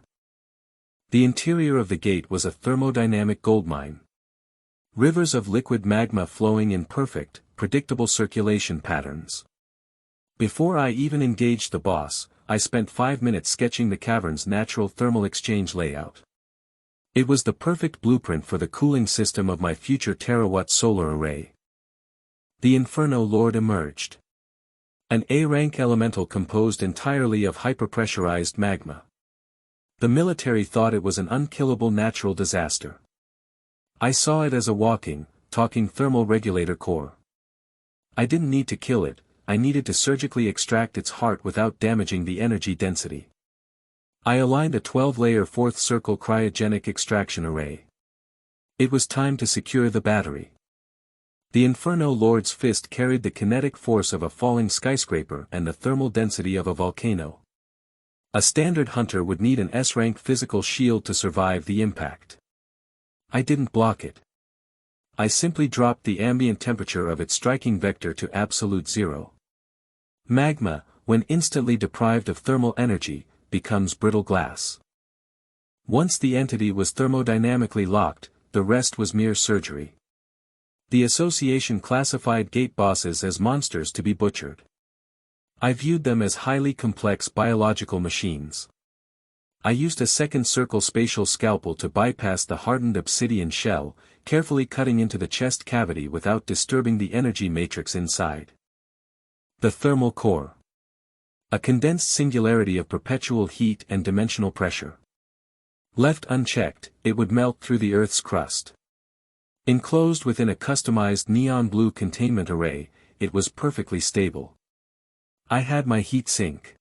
Speaker 1: The interior of the gate was a thermodynamic goldmine. Rivers of liquid magma flowing in perfect, predictable circulation patterns. Before I even engaged the boss, I spent 5 minutes sketching the cavern's natural thermal exchange layout. It was the perfect blueprint for the cooling system of my future terawatt solar array. The Inferno Lord emerged. An A-rank elemental composed entirely of hyperpressurized magma. The military thought it was an unkillable natural disaster. I saw it as a walking, talking thermal regulator core. I didn't need to kill it, I needed to surgically extract its heart without damaging the energy density. I aligned a 12-layer fourth circle cryogenic extraction array. It was time to secure the battery. The Inferno Lord's fist carried the kinetic force of a falling skyscraper and the thermal density of a volcano. A standard hunter would need an S-rank physical shield to survive the impact. I didn't block it. I simply dropped the ambient temperature of its striking vector to absolute zero. Magma, when instantly deprived of thermal energy, becomes brittle glass. Once the entity was thermodynamically locked, the rest was mere surgery. The association classified gate bosses as monsters to be butchered. I viewed them as highly complex biological machines. I used a second circle spatial scalpel to bypass the hardened obsidian shell, carefully cutting into the chest cavity without disturbing the energy matrix inside. The thermal core. A condensed singularity of perpetual heat and dimensional pressure. Left unchecked, it would melt through the Earth's crust. Enclosed within a customized neon blue containment array, it was perfectly stable. I had my heat sink.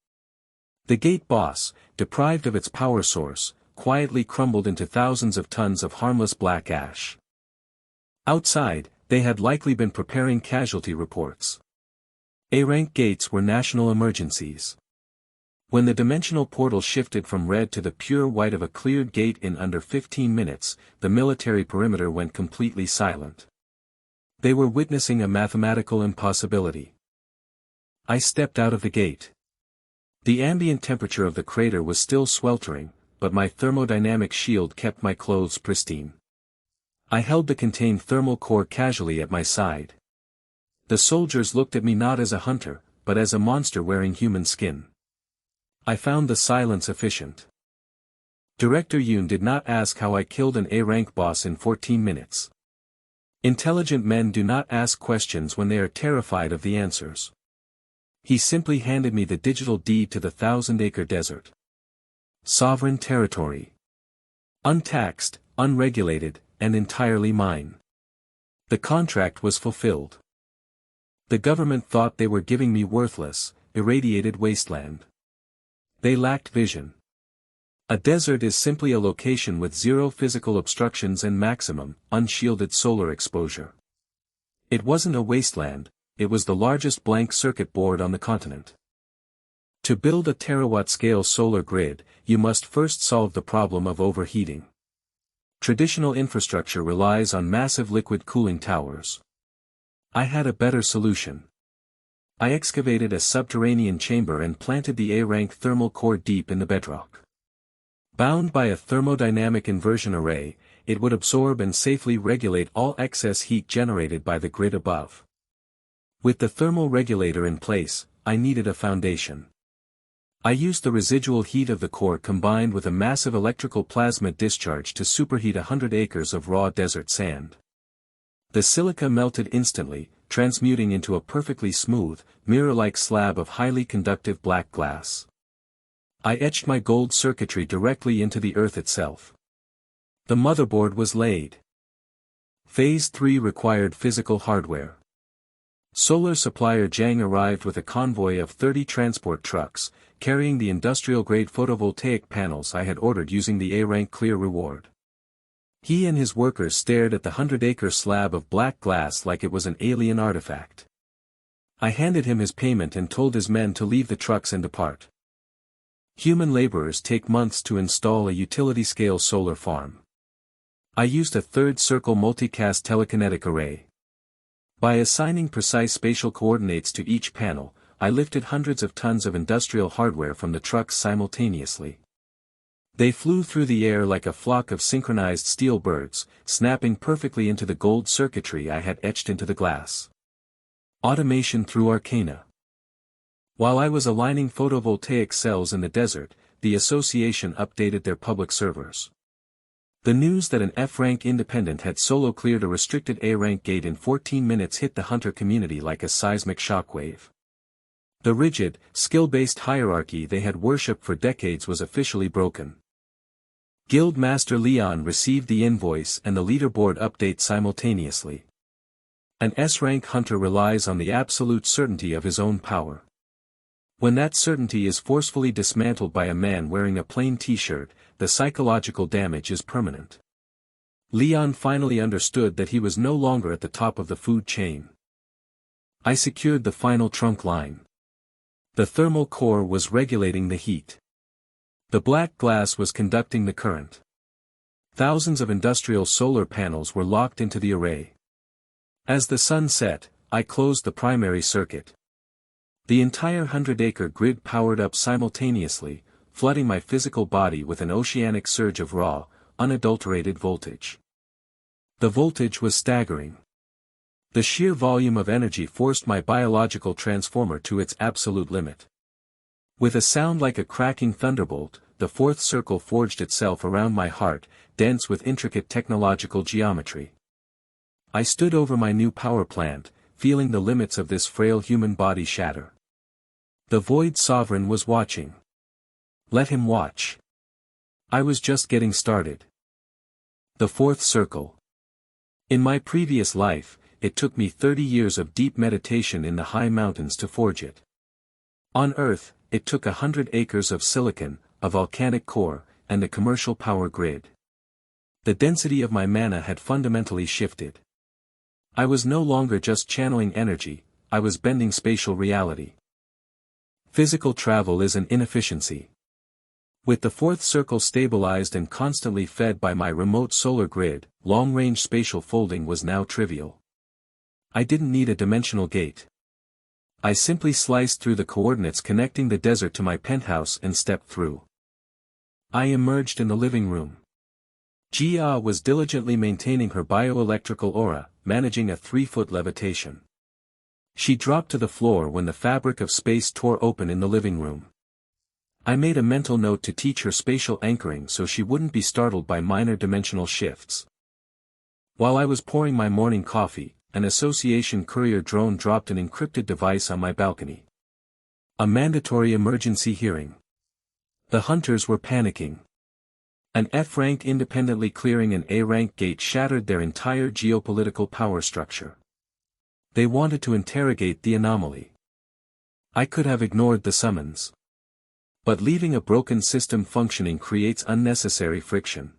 Speaker 1: The gate boss, deprived of its power source, quietly crumbled into thousands of tons of harmless black ash. Outside, they had likely been preparing casualty reports. A-rank gates were national emergencies. When the dimensional portal shifted from red to the pure white of a cleared gate in under 15 minutes, the military perimeter went completely silent. They were witnessing a mathematical impossibility. I stepped out of the gate. The ambient temperature of the crater was still sweltering, but my thermodynamic shield kept my clothes pristine. I held the contained thermal core casually at my side. The soldiers looked at me not as a hunter, but as a monster wearing human skin. I found the silence efficient. Director Yoon did not ask how I killed an A-rank boss in 14 minutes. Intelligent men do not ask questions when they are terrified of the answers. He simply handed me the digital deed to the 1,000-acre desert. Sovereign territory. Untaxed, unregulated, and entirely mine. The contract was fulfilled. The government thought they were giving me worthless, irradiated wasteland. They lacked vision. A desert is simply a location with zero physical obstructions and maximum, unshielded solar exposure. It wasn't a wasteland, it was the largest blank circuit board on the continent. To build a terawatt-scale solar grid, you must first solve the problem of overheating. Traditional infrastructure relies on massive liquid cooling towers. I had a better solution. I excavated a subterranean chamber and planted the A-rank thermal core deep in the bedrock. Bound by a thermodynamic inversion array, it would absorb and safely regulate all excess heat generated by the grid above. With the thermal regulator in place, I needed a foundation. I used the residual heat of the core combined with a massive electrical plasma discharge to superheat 100 acres of raw desert sand. The silica melted instantly, transmuting into a perfectly smooth, mirror-like slab of highly conductive black glass. I etched my gold circuitry directly into the earth itself. The motherboard was laid. Phase 3 required physical hardware. Solar supplier Jiang arrived with a convoy of 30 transport trucks, carrying the industrial-grade photovoltaic panels I had ordered using the A-rank clear reward. He and his workers stared at the 100-acre slab of black glass like it was an alien artifact. I handed him his payment and told his men to leave the trucks and depart. Human laborers take months to install a utility-scale solar farm. I used a third circle multicast telekinetic array. By assigning precise spatial coordinates to each panel, I lifted hundreds of tons of industrial hardware from the trucks simultaneously. They flew through the air like a flock of synchronized steel birds, snapping perfectly into the gold circuitry I had etched into the glass. Automation through Arcana. While I was aligning photovoltaic cells in the desert, the association updated their public servers. The news that an F-rank independent had solo cleared a restricted A-rank gate in 14 minutes hit the hunter community like a seismic shockwave. The rigid, skill-based hierarchy they had worshipped for decades was officially broken. Guild Master Leon received the invoice and the leaderboard update simultaneously. An S-rank hunter relies on the absolute certainty of his own power. When that certainty is forcefully dismantled by a man wearing a plain t-shirt, the psychological damage is permanent. Leon finally understood that he was no longer at the top of the food chain. I secured the final trunk line. The thermal core was regulating the heat. The black glass was conducting the current. Thousands of industrial solar panels were locked into the array. As the sun set, I closed the primary circuit. The entire 100-acre grid powered up simultaneously, flooding my physical body with an oceanic surge of raw, unadulterated voltage. The voltage was staggering. The sheer volume of energy forced my biological transformer to its absolute limit. With a sound like a cracking thunderbolt, the fourth circle forged itself around my heart, dense with intricate technological geometry. I stood over my new power plant, feeling the limits of this frail human body shatter. The Void Sovereign was watching. Let him watch. I was just getting started. The fourth circle. In my previous life, it took me 30 years of deep meditation in the high mountains to forge it. On Earth, it took 100 acres of silicon, a volcanic core, and a commercial power grid. The density of my mana had fundamentally shifted. I was no longer just channeling energy, I was bending spatial reality. Physical travel is an inefficiency. With the fourth circle stabilized and constantly fed by my remote solar grid, long-range spatial folding was now trivial. I didn't need a dimensional gate. I simply sliced through the coordinates connecting the desert to my penthouse and stepped through. I emerged in the living room. Jia was diligently maintaining her bioelectrical aura, managing a 3-foot levitation. She dropped to the floor when the fabric of space tore open in the living room. I made a mental note to teach her spatial anchoring so she wouldn't be startled by minor dimensional shifts. While I was pouring my morning coffee, an association courier drone dropped an encrypted device on my balcony. A mandatory emergency hearing. The hunters were panicking. An F-rank independently clearing an A-rank gate shattered their entire geopolitical power structure. They wanted to interrogate the anomaly. I could have ignored the summons. But leaving a broken system functioning creates unnecessary friction.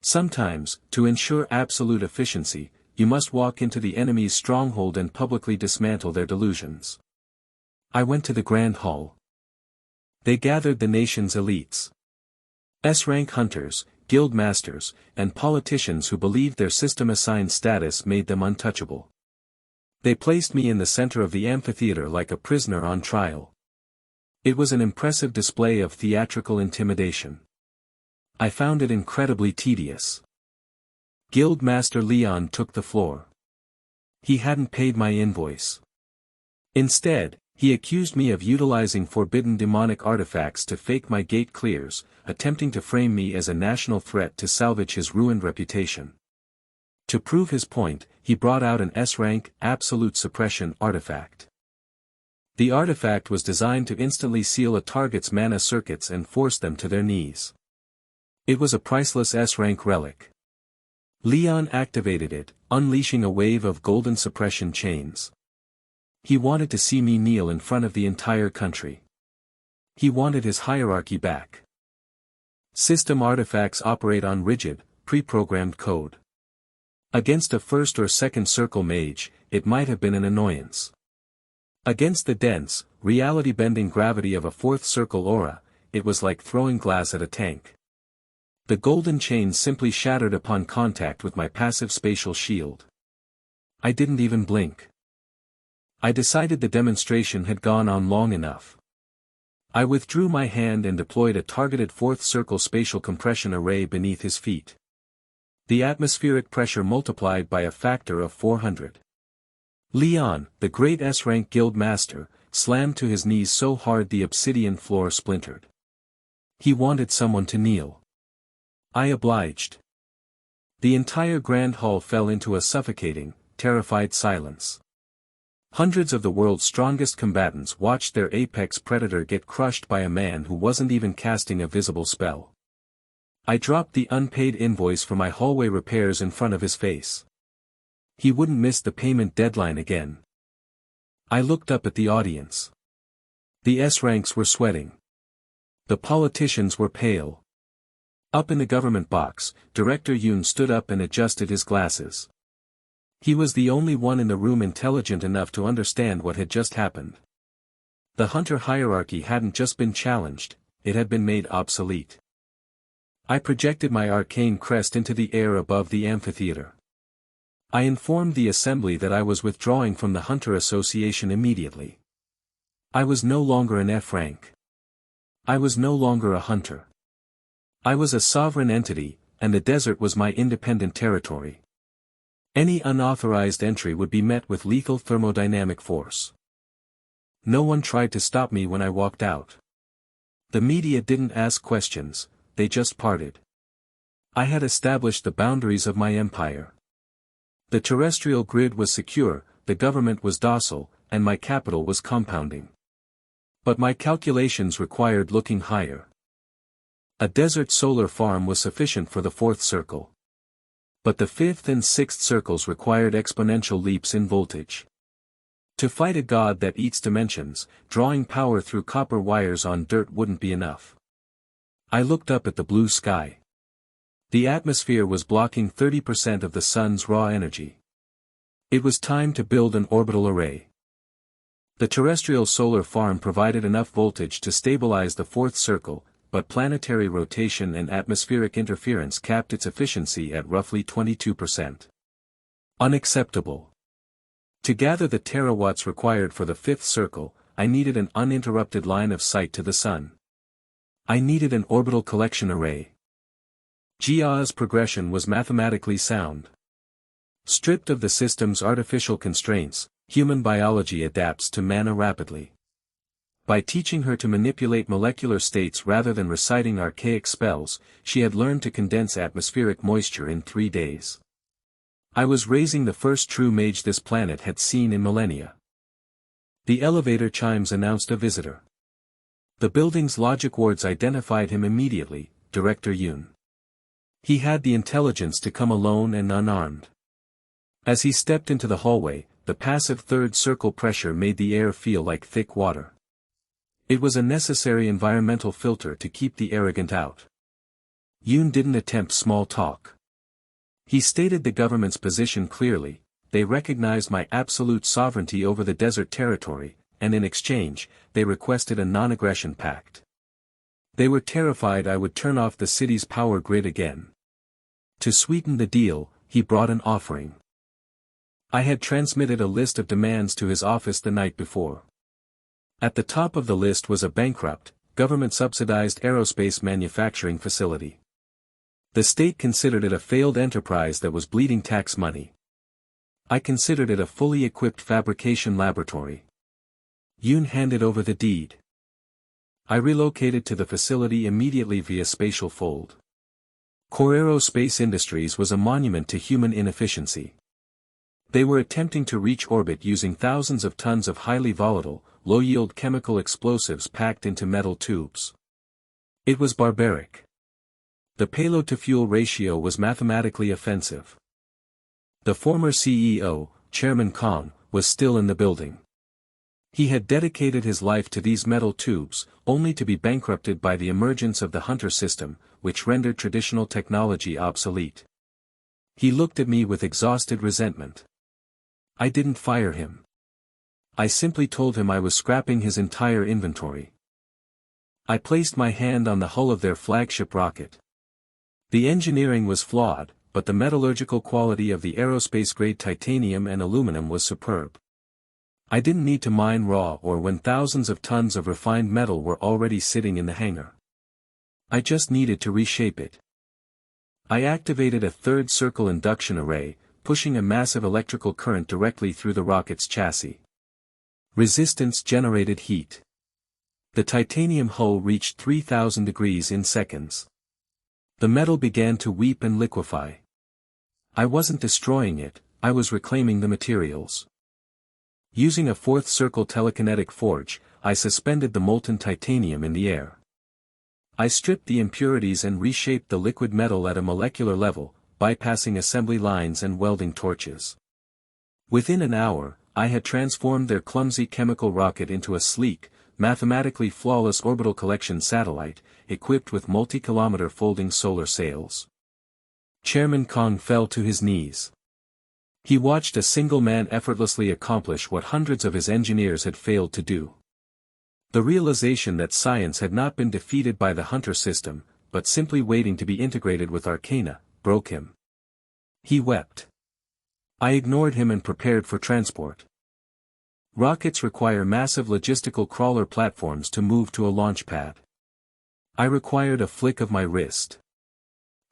Speaker 1: Sometimes, to ensure absolute efficiency, you must walk into the enemy's stronghold and publicly dismantle their delusions. I went to the Grand Hall. They gathered the nation's elites. S-rank hunters, guild masters, and politicians who believed their system-assigned status made them untouchable. They placed me in the center of the amphitheater like a prisoner on trial. It was an impressive display of theatrical intimidation. I found it incredibly tedious. Guild Master Leon took the floor. He hadn't paid my invoice. Instead, he accused me of utilizing forbidden demonic artifacts to fake my gate clears, attempting to frame me as a national threat to salvage his ruined reputation. To prove his point, he brought out an S-rank, absolute suppression artifact. The artifact was designed to instantly seal a target's mana circuits and force them to their knees. It was a priceless S-rank relic. Leon activated it, unleashing a wave of golden suppression chains. He wanted to see me kneel in front of the entire country. He wanted his hierarchy back. System artifacts operate on rigid, pre-programmed code. Against a first or second circle mage, it might have been an annoyance. Against the dense, reality-bending gravity of a fourth circle aura, it was like throwing glass at a tank. The golden chain simply shattered upon contact with my passive spatial shield. I didn't even blink. I decided the demonstration had gone on long enough. I withdrew my hand and deployed a targeted fourth circle spatial compression array beneath his feet. The atmospheric pressure multiplied by a factor of 400. Leon, the great S-rank guild master, slammed to his knees so hard the obsidian floor splintered. He wanted someone to kneel. I obliged. The entire grand hall fell into a suffocating, terrified silence. Hundreds of the world's strongest combatants watched their apex predator get crushed by a man who wasn't even casting a visible spell. I dropped the unpaid invoice for my hallway repairs in front of his face. He wouldn't miss the payment deadline again. I looked up at the audience. The S-ranks were sweating. The politicians were pale. Up in the government box, Director Yoon stood up and adjusted his glasses. He was the only one in the room intelligent enough to understand what had just happened. The hunter hierarchy hadn't just been challenged, it had been made obsolete. I projected my arcane crest into the air above the amphitheater. I informed the assembly that I was withdrawing from the Hunter Association immediately. I was no longer an F rank. I was no longer a hunter. I was a sovereign entity, and the desert was my independent territory. Any unauthorized entry would be met with lethal thermodynamic force. No one tried to stop me when I walked out. The media didn't ask questions, they just parted. I had established the boundaries of my empire. The terrestrial grid was secure, the government was docile, and my capital was compounding. But my calculations required looking higher. A desert solar farm was sufficient for the fourth circle. But the fifth and sixth circles required exponential leaps in voltage. To fight a god that eats dimensions, drawing power through copper wires on dirt wouldn't be enough. I looked up at the blue sky. The atmosphere was blocking 30% of the sun's raw energy. It was time to build an orbital array. The terrestrial solar farm provided enough voltage to stabilize the fourth circle, but planetary rotation and atmospheric interference capped its efficiency at roughly 22%. Unacceptable. To gather the terawatts required for the fifth circle, I needed an uninterrupted line of sight to the sun. I needed an orbital collection array. Jia's progression was mathematically sound. Stripped of the system's artificial constraints, human biology adapts to mana rapidly. By teaching her to manipulate molecular states rather than reciting archaic spells, she had learned to condense atmospheric moisture in 3 days. I was raising the first true mage this planet had seen in millennia. The elevator chimes announced a visitor. The building's logic wards identified him immediately, Director Yoon. He had the intelligence to come alone and unarmed. As he stepped into the hallway, the passive third circle pressure made the air feel like thick water. It was a necessary environmental filter to keep the arrogant out. Yoon didn't attempt small talk. He stated the government's position clearly, they recognized my absolute sovereignty over the desert territory, and in exchange, they requested a non-aggression pact. They were terrified I would turn off the city's power grid again. To sweeten the deal, he brought an offering. I had transmitted a list of demands to his office the night before. At the top of the list was a bankrupt, government-subsidized aerospace manufacturing facility. The state considered it a failed enterprise that was bleeding tax money. I considered it a fully equipped fabrication laboratory. Yoon handed over the deed. I relocated to the facility immediately via spatial fold. Corero Space Industries was a monument to human inefficiency. They were attempting to reach orbit using thousands of tons of highly volatile, low-yield chemical explosives packed into metal tubes. It was barbaric. The payload-to-fuel ratio was mathematically offensive. The former CEO, Chairman Kong, was still in the building. He had dedicated his life to these metal tubes, only to be bankrupted by the emergence of the Hunter system, which rendered traditional technology obsolete. He looked at me with exhausted resentment. I didn't fire him. I simply told him I was scrapping his entire inventory. I placed my hand on the hull of their flagship rocket. The engineering was flawed, but the metallurgical quality of the aerospace-grade titanium and aluminum was superb. I didn't need to mine raw ore when thousands of tons of refined metal were already sitting in the hangar. I just needed to reshape it. I activated a third circle induction array, pushing a massive electrical current directly through the rocket's chassis. Resistance generated heat. The titanium hull reached 3,000 degrees in seconds. The metal began to weep and liquefy. I wasn't destroying it, I was reclaiming the materials. Using a fourth circle telekinetic forge, I suspended the molten titanium in the air. I stripped the impurities and reshaped the liquid metal at a molecular level, bypassing assembly lines and welding torches. Within an hour, I had transformed their clumsy chemical rocket into a sleek, mathematically flawless orbital collection satellite, equipped with multi-kilometer folding solar sails. Chairman Kong fell to his knees. He watched a single man effortlessly accomplish what hundreds of his engineers had failed to do. The realization that science had not been defeated by the Hunter system, but simply waiting to be integrated with Arcana, broke him. He wept. I ignored him and prepared for transport. Rockets require massive logistical crawler platforms to move to a launch pad. I required a flick of my wrist.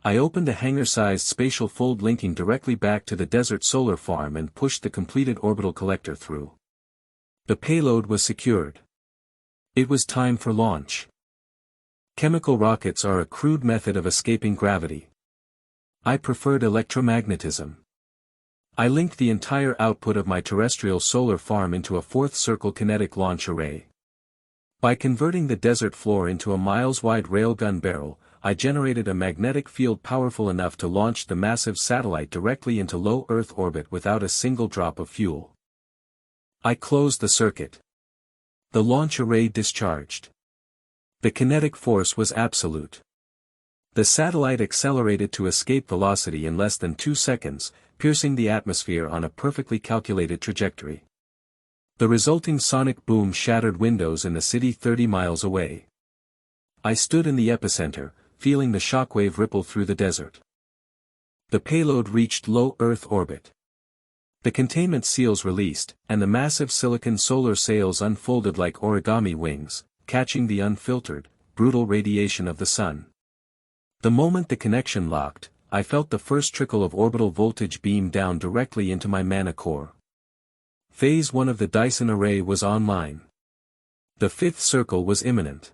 Speaker 1: I opened a hangar-sized spatial fold linking directly back to the desert solar farm and pushed the completed orbital collector through. The payload was secured. It was time for launch. Chemical rockets are a crude method of escaping gravity. I preferred electromagnetism. I linked the entire output of my terrestrial solar farm into a fourth circle kinetic launch array. By converting the desert floor into a miles-wide railgun barrel, I generated a magnetic field powerful enough to launch the massive satellite directly into low Earth orbit without a single drop of fuel. I closed the circuit. The launch array discharged. The kinetic force was absolute. The satellite accelerated to escape velocity in less than 2 seconds, piercing the atmosphere on a perfectly calculated trajectory. The resulting sonic boom shattered windows in the city 30 miles away. I stood in the epicenter, feeling the shockwave ripple through the desert. The payload reached low Earth orbit. The containment seals released, and the massive silicon solar sails unfolded like origami wings, catching the unfiltered, brutal radiation of the sun. The moment the connection locked, I felt the first trickle of orbital voltage beam down directly into my mana core. Phase 1 of the Dyson array was online. The fifth circle was imminent.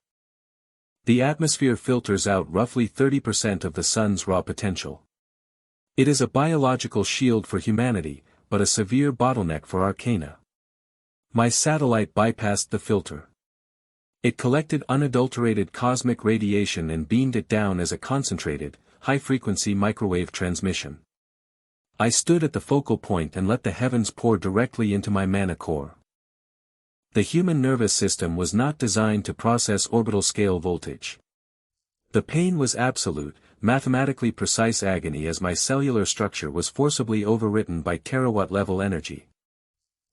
Speaker 1: The atmosphere filters out roughly 30% of the sun's raw potential. It is a biological shield for humanity, but a severe bottleneck for Arcana. My satellite bypassed the filter. It collected unadulterated cosmic radiation and beamed it down as a concentrated, high-frequency microwave transmission. I stood at the focal point and let the heavens pour directly into my mana core. The human nervous system was not designed to process orbital-scale voltage. The pain was absolute, mathematically precise agony as my cellular structure was forcibly overwritten by terawatt-level energy.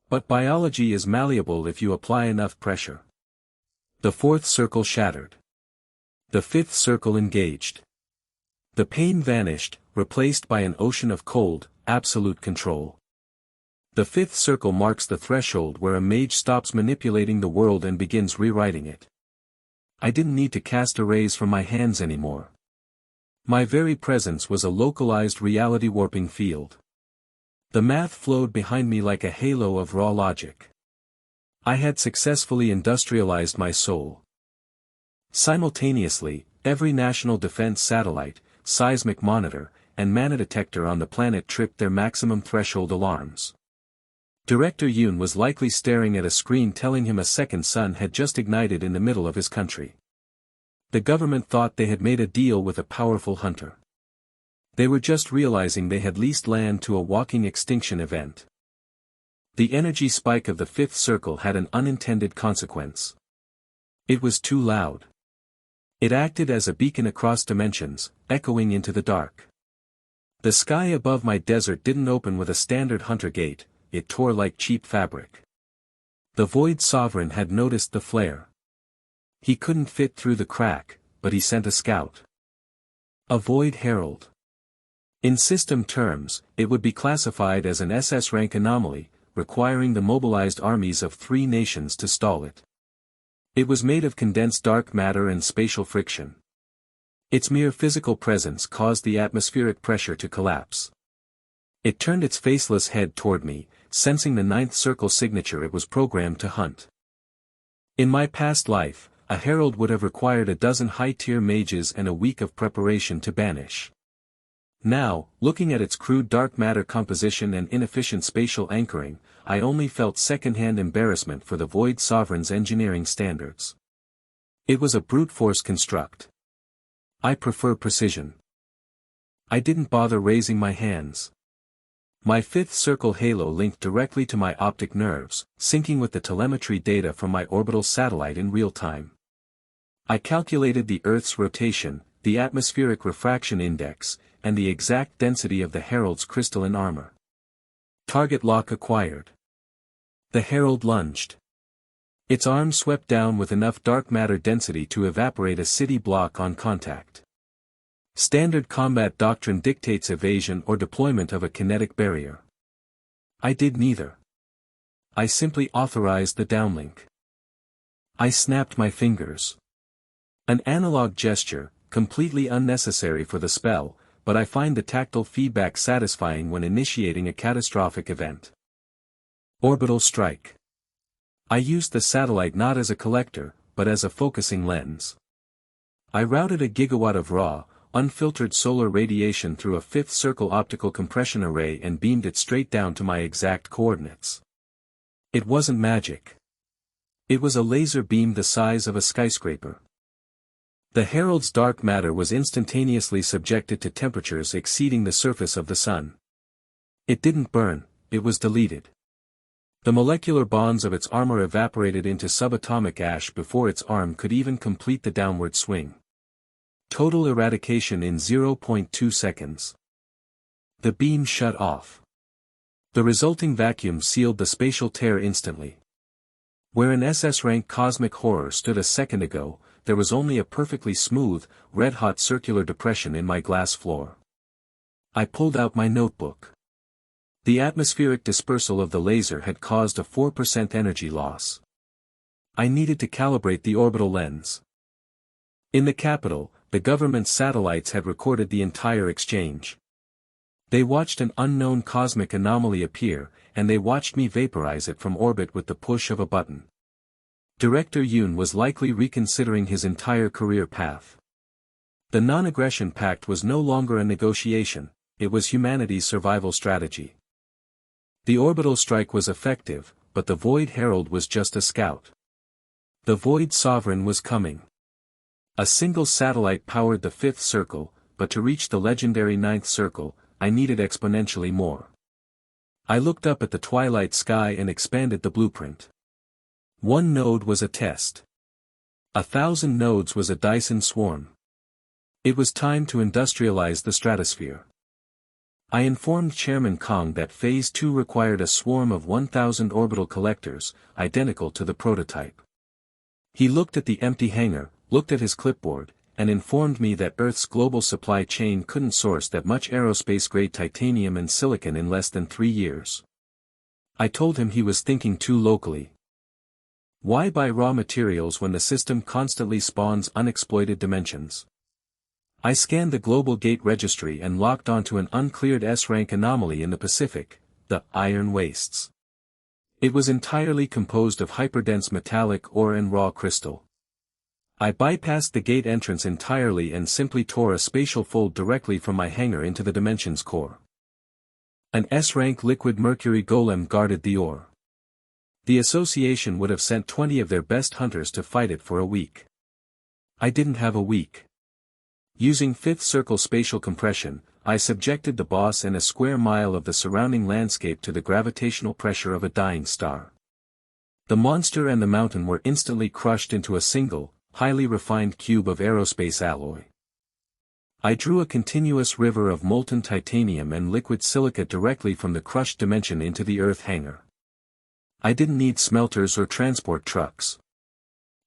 Speaker 1: But biology is malleable if you apply enough pressure. The fourth circle shattered. The fifth circle engaged. The pain vanished, replaced by an ocean of cold, absolute control. The fifth circle marks the threshold where a mage stops manipulating the world and begins rewriting it. I didn't need to cast arrays from my hands anymore. My very presence was a localized reality-warping field. The math flowed behind me like a halo of raw logic. I had successfully industrialized my soul. Simultaneously, every national defense satellite, seismic monitor, and mana detector on the planet tripped their maximum threshold alarms. Director Yoon was likely staring at a screen telling him a second sun had just ignited in the middle of his country. The government thought they had made a deal with a powerful hunter. They were just realizing they had leased land to a walking extinction event. The energy spike of the fifth circle had an unintended consequence. It was too loud. It acted as a beacon across dimensions, echoing into the dark. The sky above my desert didn't open with a standard hunter gate, it tore like cheap fabric. The Void Sovereign had noticed the flare. He couldn't fit through the crack, but he sent a scout. A Void Herald. In system terms, it would be classified as an SS rank anomaly, requiring the mobilized armies of 3 nations to stall it. It was made of condensed dark matter and spatial friction. Its mere physical presence caused the atmospheric pressure to collapse. It turned its faceless head toward me, sensing the 9th circle signature it was programmed to hunt. In my past life, a herald would have required a dozen high-tier mages and a week of preparation to banish. Now, looking at its crude dark matter composition and inefficient spatial anchoring, I only felt second-hand embarrassment for the Void Sovereign's engineering standards. It was a brute force construct. I prefer precision. I didn't bother raising my hands. My 5th circle halo linked directly to my optic nerves, syncing with the telemetry data from my orbital satellite in real time. I calculated the Earth's rotation, the atmospheric refraction index, and the exact density of the Herald's crystalline armor. Target lock acquired. The Herald lunged. Its arm swept down with enough dark matter density to evaporate a city block on contact. Standard combat doctrine dictates evasion or deployment of a kinetic barrier. I did neither. I simply authorized the downlink. I snapped my fingers. An analog gesture, completely unnecessary for the spell, but I find the tactile feedback satisfying when initiating a catastrophic event. Orbital strike. I used the satellite not as a collector, but as a focusing lens. I routed a gigawatt of raw, unfiltered solar radiation through a 5th circle optical compression array and beamed it straight down to my exact coordinates. It wasn't magic. It was a laser beam the size of a skyscraper. The Herald's dark matter was instantaneously subjected to temperatures exceeding the surface of the Sun. It didn't burn, it was deleted. The molecular bonds of its armor evaporated into subatomic ash before its arm could even complete the downward swing. Total eradication in 0.2 seconds. The beam shut off. The resulting vacuum sealed the spatial tear instantly. Where an SS-rank cosmic horror stood a second ago, there was only a perfectly smooth, red-hot circular depression in my glass floor. I pulled out my notebook. The atmospheric dispersal of the laser had caused a 4% energy loss. I needed to calibrate the orbital lens. In the capital, the government satellites had recorded the entire exchange. They watched an unknown cosmic anomaly appear, and they watched me vaporize it from orbit with the push of a button. Director Yoon was likely reconsidering his entire career path. The non-aggression pact was no longer a negotiation, it was humanity's survival strategy. The orbital strike was effective, but the Void Herald was just a scout. The Void Sovereign was coming. A single satellite powered the 5th circle, but to reach the legendary 9th circle, I needed exponentially more. I looked up at the twilight sky and expanded the blueprint. 1 node was a test. 1,000 nodes was a Dyson Swarm. It was time to industrialize the stratosphere. I informed Chairman Kong that Phase 2 required a swarm of 1,000 orbital collectors, identical to the prototype. He looked at the empty hangar, looked at his clipboard, and informed me that Earth's global supply chain couldn't source that much aerospace-grade titanium and silicon in less than 3 years. I told him he was thinking too locally. Why buy raw materials when the system constantly spawns unexploited dimensions? I scanned the global gate registry and locked onto an uncleared S-rank anomaly in the Pacific, the Iron Wastes. It was entirely composed of hyperdense metallic ore and raw crystal. I bypassed the gate entrance entirely and simply tore a spatial fold directly from my hangar into the dimension's core. An S-rank liquid mercury golem guarded the ore. The association would have sent 20 of their best hunters to fight it for a week. I didn't have a week. Using 5th circle spatial compression, I subjected the boss and a square mile of the surrounding landscape to the gravitational pressure of a dying star. The monster and the mountain were instantly crushed into a single, highly refined cube of aerospace alloy. I drew a continuous river of molten titanium and liquid silica directly from the crushed dimension into the Earth hangar. I didn't need smelters or transport trucks.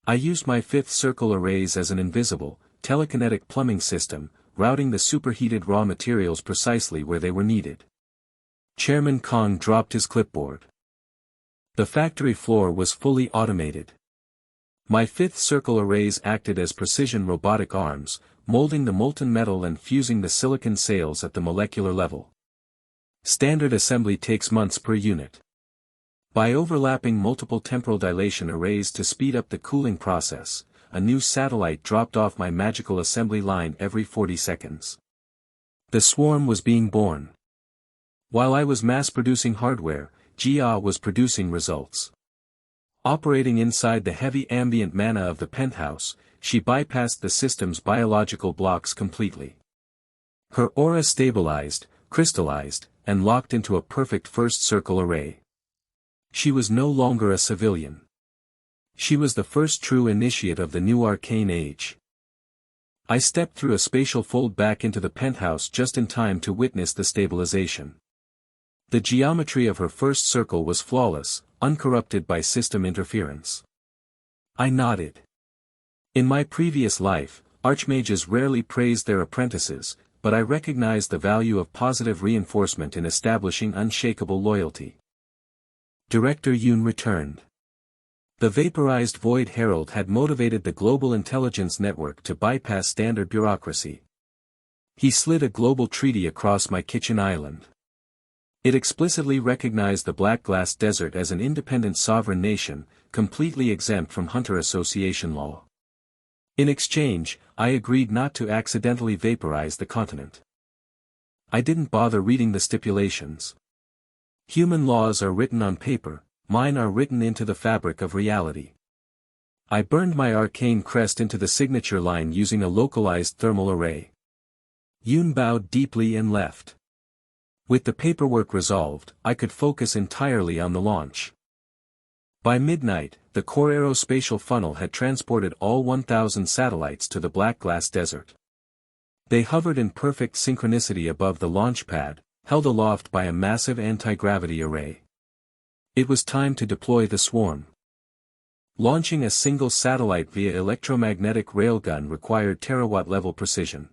Speaker 1: I used my fifth circle arrays as an invisible, telekinetic plumbing system, routing the superheated raw materials precisely where they were needed. Chairman Kong dropped his clipboard. The factory floor was fully automated. My fifth circle arrays acted as precision robotic arms, molding the molten metal and fusing the silicon sails at the molecular level. Standard assembly takes months per unit. By overlapping multiple temporal dilation arrays to speed up the cooling process, a new satellite dropped off my magical assembly line every 40 seconds. The swarm was being born. While I was mass-producing hardware, Jia was producing results. Operating inside the heavy ambient mana of the penthouse, she bypassed the system's biological blocks completely. Her aura stabilized, crystallized, and locked into a perfect first circle array. She was no longer a civilian. She was the first true initiate of the new arcane age. I stepped through a spatial fold back into the penthouse just in time to witness the stabilization. The geometry of her first circle was flawless, uncorrupted by system interference. I nodded. In my previous life, Archmages rarely praised their apprentices, but I recognized the value of positive reinforcement in establishing unshakable loyalty. Director Yoon returned. The vaporized Void Herald had motivated the Global Intelligence Network to bypass standard bureaucracy. He slid a global treaty across my kitchen island. It explicitly recognized the Black Glass Desert as an independent sovereign nation, completely exempt from Hunter Association law. In exchange, I agreed not to accidentally vaporize the continent. I didn't bother reading the stipulations. Human laws are written on paper, mine are written into the fabric of reality. I burned my arcane crest into the signature line using a localized thermal array. Yoon bowed deeply and left. With the paperwork resolved, I could focus entirely on the launch. By midnight, the core aerospatial funnel had transported all 1,000 satellites to the Black Glass Desert. They hovered in perfect synchronicity above the launch pad, held aloft by a massive anti-gravity array. It was time to deploy the swarm. Launching a single satellite via electromagnetic railgun required terawatt-level precision.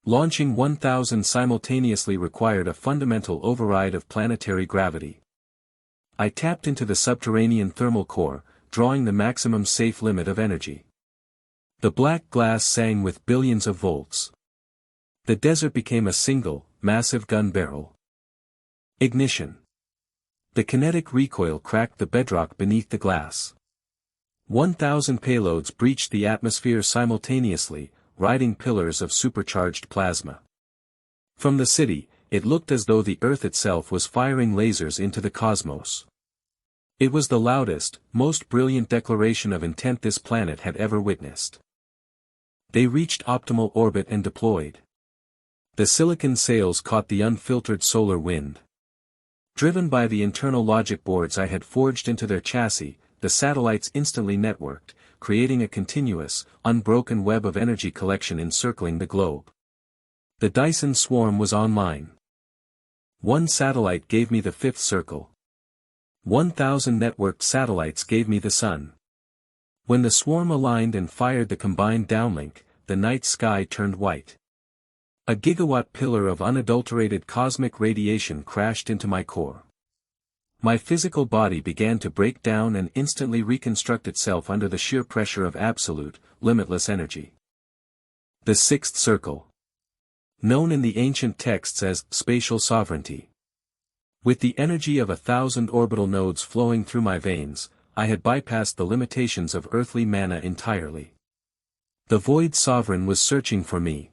Speaker 1: Launching 1,000 simultaneously required a fundamental override of planetary gravity. I tapped into the subterranean thermal core, drawing the maximum safe limit of energy. The black glass sang with billions of volts. The desert became a single, massive gun barrel. Ignition. The kinetic recoil cracked the bedrock beneath the glass. 1,000 payloads breached the atmosphere simultaneously, riding pillars of supercharged plasma. From the city, it looked as though the Earth itself was firing lasers into the cosmos. It was the loudest, most brilliant declaration of intent this planet had ever witnessed. They reached optimal orbit and deployed. The silicon sails caught the unfiltered solar wind. Driven by the internal logic boards I had forged into their chassis, the satellites instantly networked, creating a continuous, unbroken web of energy collection encircling the globe. The Dyson Swarm was online. One satellite gave me the fifth circle. 1,000 networked satellites gave me the sun. When the swarm aligned and fired the combined downlink, the night sky turned white. A gigawatt pillar of unadulterated cosmic radiation crashed into my core. My physical body began to break down and instantly reconstruct itself under the sheer pressure of absolute, limitless energy. The sixth circle. Known in the ancient texts as spatial sovereignty. With the energy of 1,000 orbital nodes flowing through my veins, I had bypassed the limitations of earthly mana entirely. The Void Sovereign was searching for me.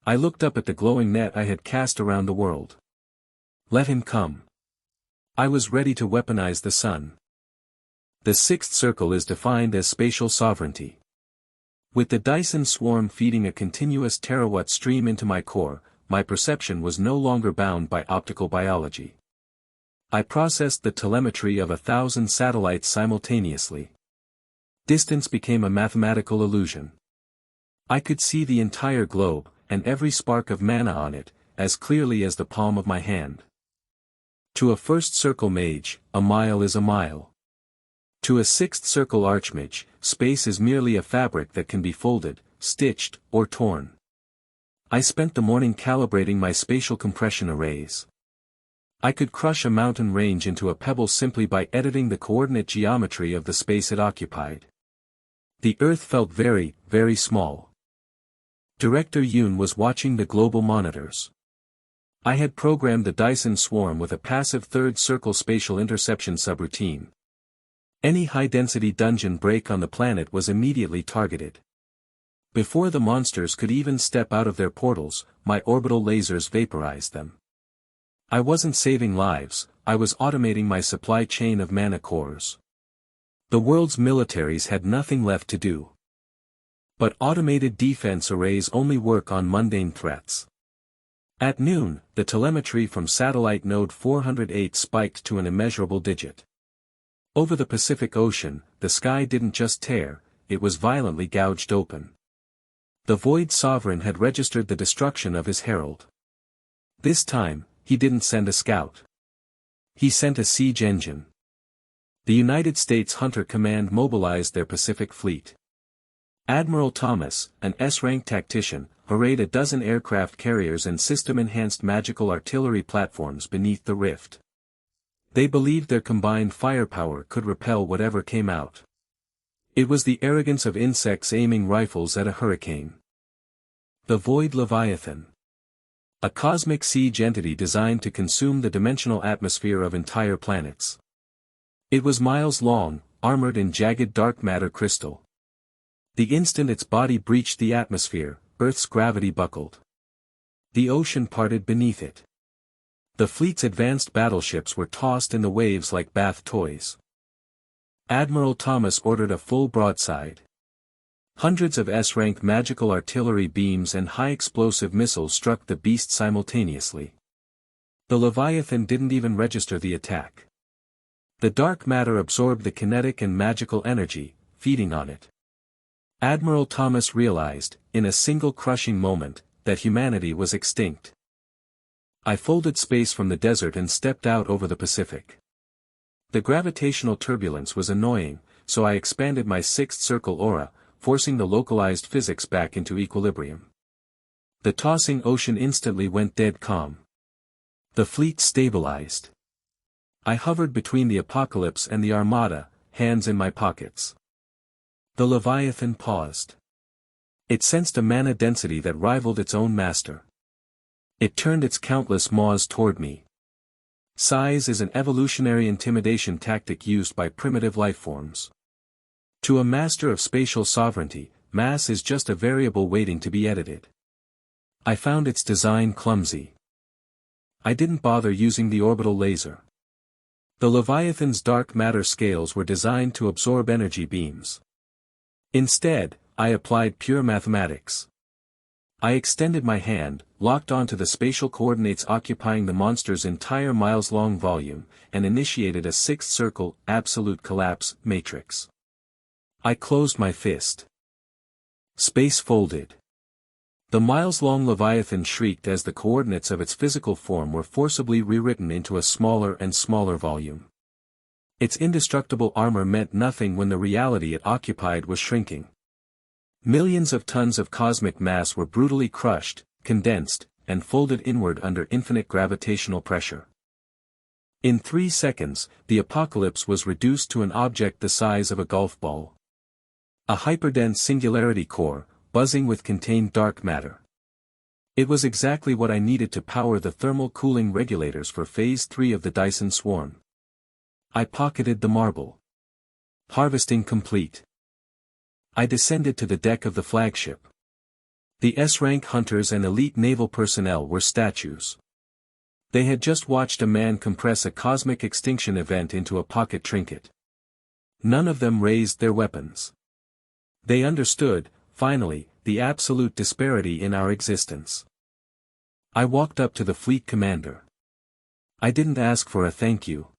Speaker 1: I looked up at the glowing net I had cast around the world. Let him come. I was ready to weaponize the sun. The sixth circle is defined as spatial sovereignty. With the Dyson Swarm feeding a continuous terawatt stream into my core, my perception was no longer bound by optical biology. I processed the telemetry of 1,000 satellites simultaneously. Distance became a mathematical illusion. I could see the entire globe, and every spark of mana on it, as clearly as the palm of my hand. To a first circle mage, a mile is a mile. To a sixth circle archmage, space is merely a fabric that can be folded, stitched, or torn. I spent the morning calibrating my spatial compression arrays. I could crush a mountain range into a pebble simply by editing the coordinate geometry of the space it occupied. The Earth felt very, very small. Director Yoon was watching the global monitors. I had programmed the Dyson Swarm with a passive third circle spatial interception subroutine. Any high-density dungeon break on the planet was immediately targeted. Before the monsters could even step out of their portals, my orbital lasers vaporized them. I wasn't saving lives, I was automating my supply chain of mana cores. The world's militaries had nothing left to do. But automated defense arrays only work on mundane threats. At noon, the telemetry from satellite node 408 spiked to an immeasurable digit. Over the Pacific Ocean, the sky didn't just tear, it was violently gouged open. The Void Sovereign had registered the destruction of his herald. This time, he didn't send a scout. He sent a siege engine. The United States Hunter Command mobilized their Pacific Fleet. Admiral Thomas, an S-rank tactician, arrayed a dozen aircraft carriers and system-enhanced magical artillery platforms beneath the rift. They believed their combined firepower could repel whatever came out. It was the arrogance of insects aiming rifles at a hurricane. The Void Leviathan. A cosmic siege entity designed to consume the dimensional atmosphere of entire planets. It was miles long, armored in jagged dark matter crystal. The instant its body breached the atmosphere, Earth's gravity buckled. The ocean parted beneath it. The fleet's advanced battleships were tossed in the waves like bath toys. Admiral Thomas ordered a full broadside. Hundreds of S-rank magical artillery beams and high-explosive missiles struck the beast simultaneously. The Leviathan didn't even register the attack. The dark matter absorbed the kinetic and magical energy, feeding on it. Admiral Thomas realized, in a single crushing moment, that humanity was extinct. I folded space from the desert and stepped out over the Pacific. The gravitational turbulence was annoying, so I expanded my sixth circle aura, forcing the localized physics back into equilibrium. The tossing ocean instantly went dead calm. The fleet stabilized. I hovered between the apocalypse and the armada, hands in my pockets. The Leviathan paused. It sensed a mana density that rivaled its own master. It turned its countless maws toward me. Size is an evolutionary intimidation tactic used by primitive lifeforms. To a master of spatial sovereignty, mass is just a variable waiting to be edited. I found its design clumsy. I didn't bother using the orbital laser. The Leviathan's dark matter scales were designed to absorb energy beams. Instead, I applied pure mathematics. I extended my hand, locked onto the spatial coordinates occupying the monster's entire miles-long volume, and initiated a sixth circle, absolute collapse, matrix. I closed my fist. Space folded. The miles-long Leviathan shrieked as the coordinates of its physical form were forcibly rewritten into a smaller and smaller volume. Its indestructible armor meant nothing when the reality it occupied was shrinking. Millions of tons of cosmic mass were brutally crushed, condensed, and folded inward under infinite gravitational pressure. In 3 seconds, the apocalypse was reduced to an object the size of a golf ball. A hyperdense singularity core, buzzing with contained dark matter. It was exactly what I needed to power the thermal cooling regulators for Phase 3 of the Dyson Swarm. I pocketed the marble. Harvesting complete. I descended to the deck of the flagship. The S-rank hunters and elite naval personnel were statues. They had just watched a man compress a cosmic extinction event into a pocket trinket. None of them raised their weapons. They understood, finally, the absolute disparity in our existence. I walked up to the fleet commander. I didn't ask for a thank you.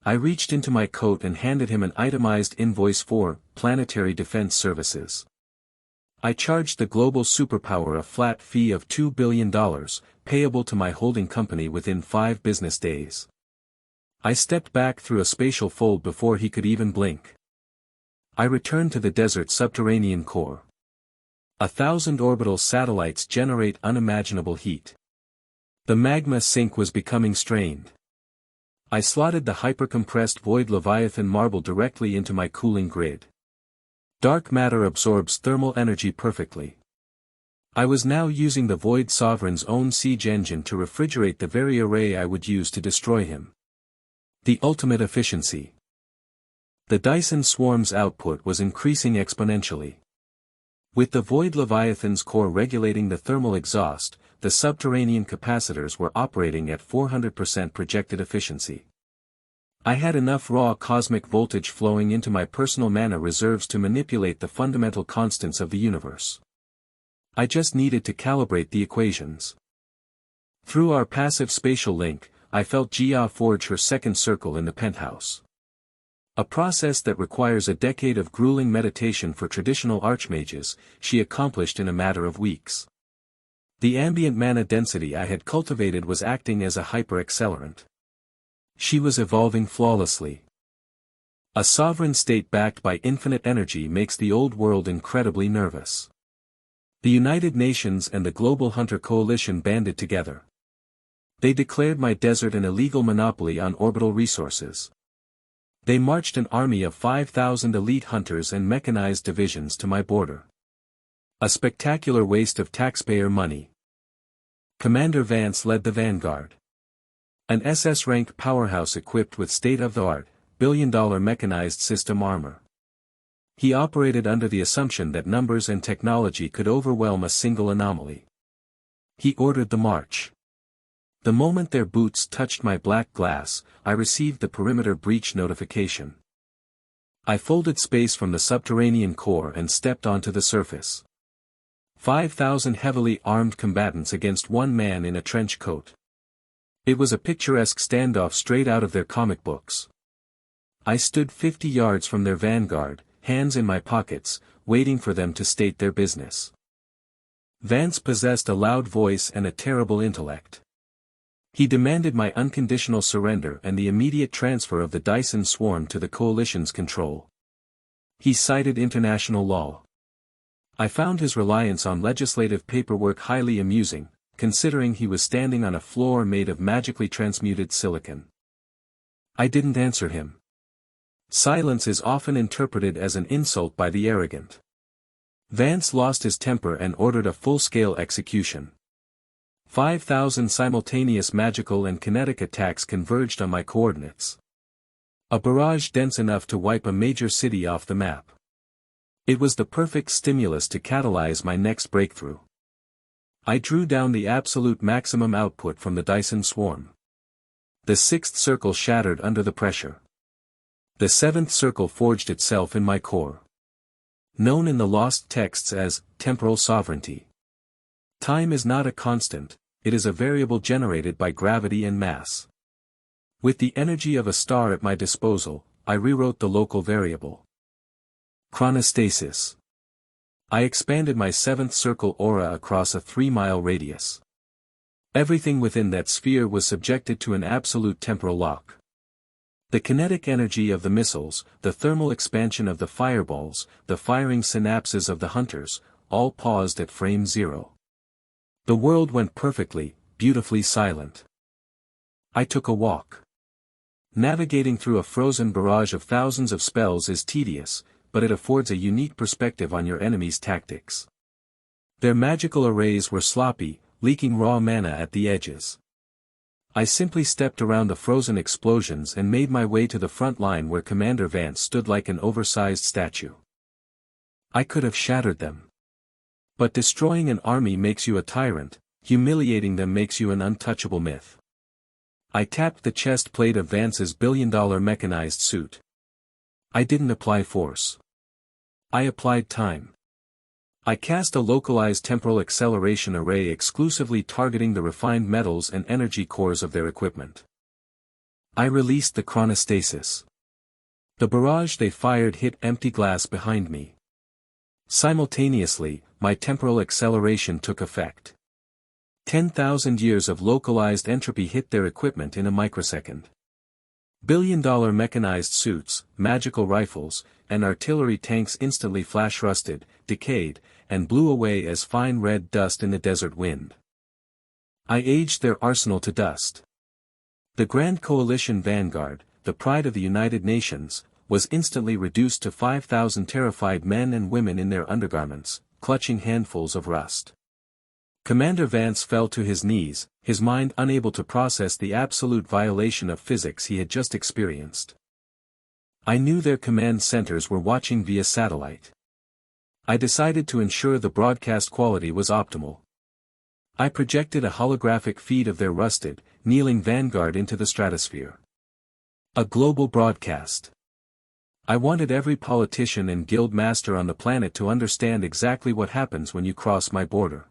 Speaker 1: I reached into my coat and handed him an itemized invoice for Planetary Defense Services. I charged the global superpower a flat fee of $2 billion, payable to my holding company within 5 business days. I stepped back through a spatial fold before he could even blink. I returned to the desert subterranean core. 1,000 orbital satellites generate unimaginable heat. The magma sink was becoming strained. I slotted the hypercompressed void Leviathan marble directly into my cooling grid. Dark matter absorbs thermal energy perfectly. I was now using the Void Sovereign's own siege engine to refrigerate the very array I would use to destroy him. The ultimate efficiency. The Dyson Swarm's output was increasing exponentially. With the Void Leviathan's core regulating the thermal exhaust, the subterranean capacitors were operating at 400% projected efficiency. I had enough raw cosmic voltage flowing into my personal mana reserves to manipulate the fundamental constants of the universe. I just needed to calibrate the equations. Through our passive spatial link, I felt Jia forge her second circle in the penthouse. A process that requires a decade of grueling meditation for traditional archmages, she accomplished in a matter of weeks. The ambient mana density I had cultivated was acting as a hyper-accelerant. She was evolving flawlessly. A sovereign state backed by infinite energy makes the old world incredibly nervous. The United Nations and the Global Hunter Coalition banded together. They declared my desert an illegal monopoly on orbital resources. They marched an army of 5,000 elite hunters and mechanized divisions to my border. A spectacular waste of taxpayer money. Commander Vance led the vanguard. An SS-rank powerhouse equipped with state-of-the-art, billion-dollar mechanized system armor. He operated under the assumption that numbers and technology could overwhelm a single anomaly. He ordered the march. The moment their boots touched my black glass, I received the perimeter breach notification. I folded space from the subterranean core and stepped onto the surface. 5,000 heavily armed combatants against one man in a trench coat. It was a picturesque standoff straight out of their comic books. I stood 50 yards from their vanguard, hands in my pockets, waiting for them to state their business. Vance possessed a loud voice and a terrible intellect. He demanded my unconditional surrender and the immediate transfer of the Dyson Swarm to the Coalition's control. He cited international law. I found his reliance on legislative paperwork highly amusing, considering he was standing on a floor made of magically transmuted silicon. I didn't answer him. Silence is often interpreted as an insult by the arrogant. Vance lost his temper and ordered a full-scale execution. 5,000 simultaneous magical and kinetic attacks converged on my coordinates. A barrage dense enough to wipe a major city off the map. It was the perfect stimulus to catalyze my next breakthrough. I drew down the absolute maximum output from the Dyson Swarm. The sixth circle shattered under the pressure. The seventh circle forged itself in my core. Known in the lost texts as temporal sovereignty. Time is not a constant, it is a variable generated by gravity and mass. With the energy of a star at my disposal, I rewrote the local variable. Chronostasis. I expanded my seventh circle aura across a 3-mile radius. Everything within that sphere was subjected to an absolute temporal lock. The kinetic energy of the missiles, the thermal expansion of the fireballs, the firing synapses of the hunters, all paused at frame 0. The world went perfectly, beautifully silent. I took a walk. Navigating through a frozen barrage of thousands of spells is tedious, but it affords a unique perspective on your enemy's tactics. Their magical arrays were sloppy, leaking raw mana at the edges. I simply stepped around the frozen explosions and made my way to the front line where Commander Vance stood like an oversized statue. I could have shattered them. But destroying an army makes you a tyrant, humiliating them makes you an untouchable myth. I tapped the chest plate of Vance's billion-dollar mechanized suit. I didn't apply force. I applied time. I cast a localized temporal acceleration array exclusively targeting the refined metals and energy cores of their equipment. I released the chronostasis. The barrage they fired hit empty glass behind me. Simultaneously, my temporal acceleration took effect. 10,000 years of localized entropy hit their equipment in a microsecond. Billion-dollar mechanized suits, magical rifles, and artillery tanks instantly flash-rusted, decayed, and blew away as fine red dust in the desert wind. I aged their arsenal to dust. The Grand Coalition vanguard, the pride of the United Nations, was instantly reduced to 5,000 terrified men and women in their undergarments, clutching handfuls of rust. Commander Vance fell to his knees, his mind unable to process the absolute violation of physics he had just experienced. I knew their command centers were watching via satellite. I decided to ensure the broadcast quality was optimal. I projected a holographic feed of their rusted, kneeling vanguard into the stratosphere. A global broadcast. I wanted every politician and guild master on the planet to understand exactly what happens when you cross my border.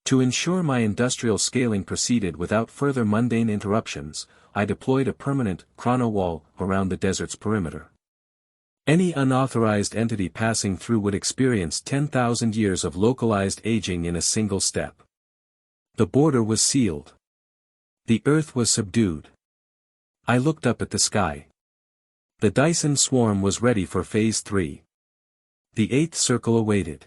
Speaker 1: To ensure my industrial scaling proceeded without further mundane interruptions, I deployed a permanent chrono wall around the desert's perimeter. Any unauthorized entity passing through would experience 10,000 years of localized aging in a single step. The border was sealed. The earth was subdued. I looked up at the sky. The Dyson Swarm was ready for Phase 3. The 8th circle awaited.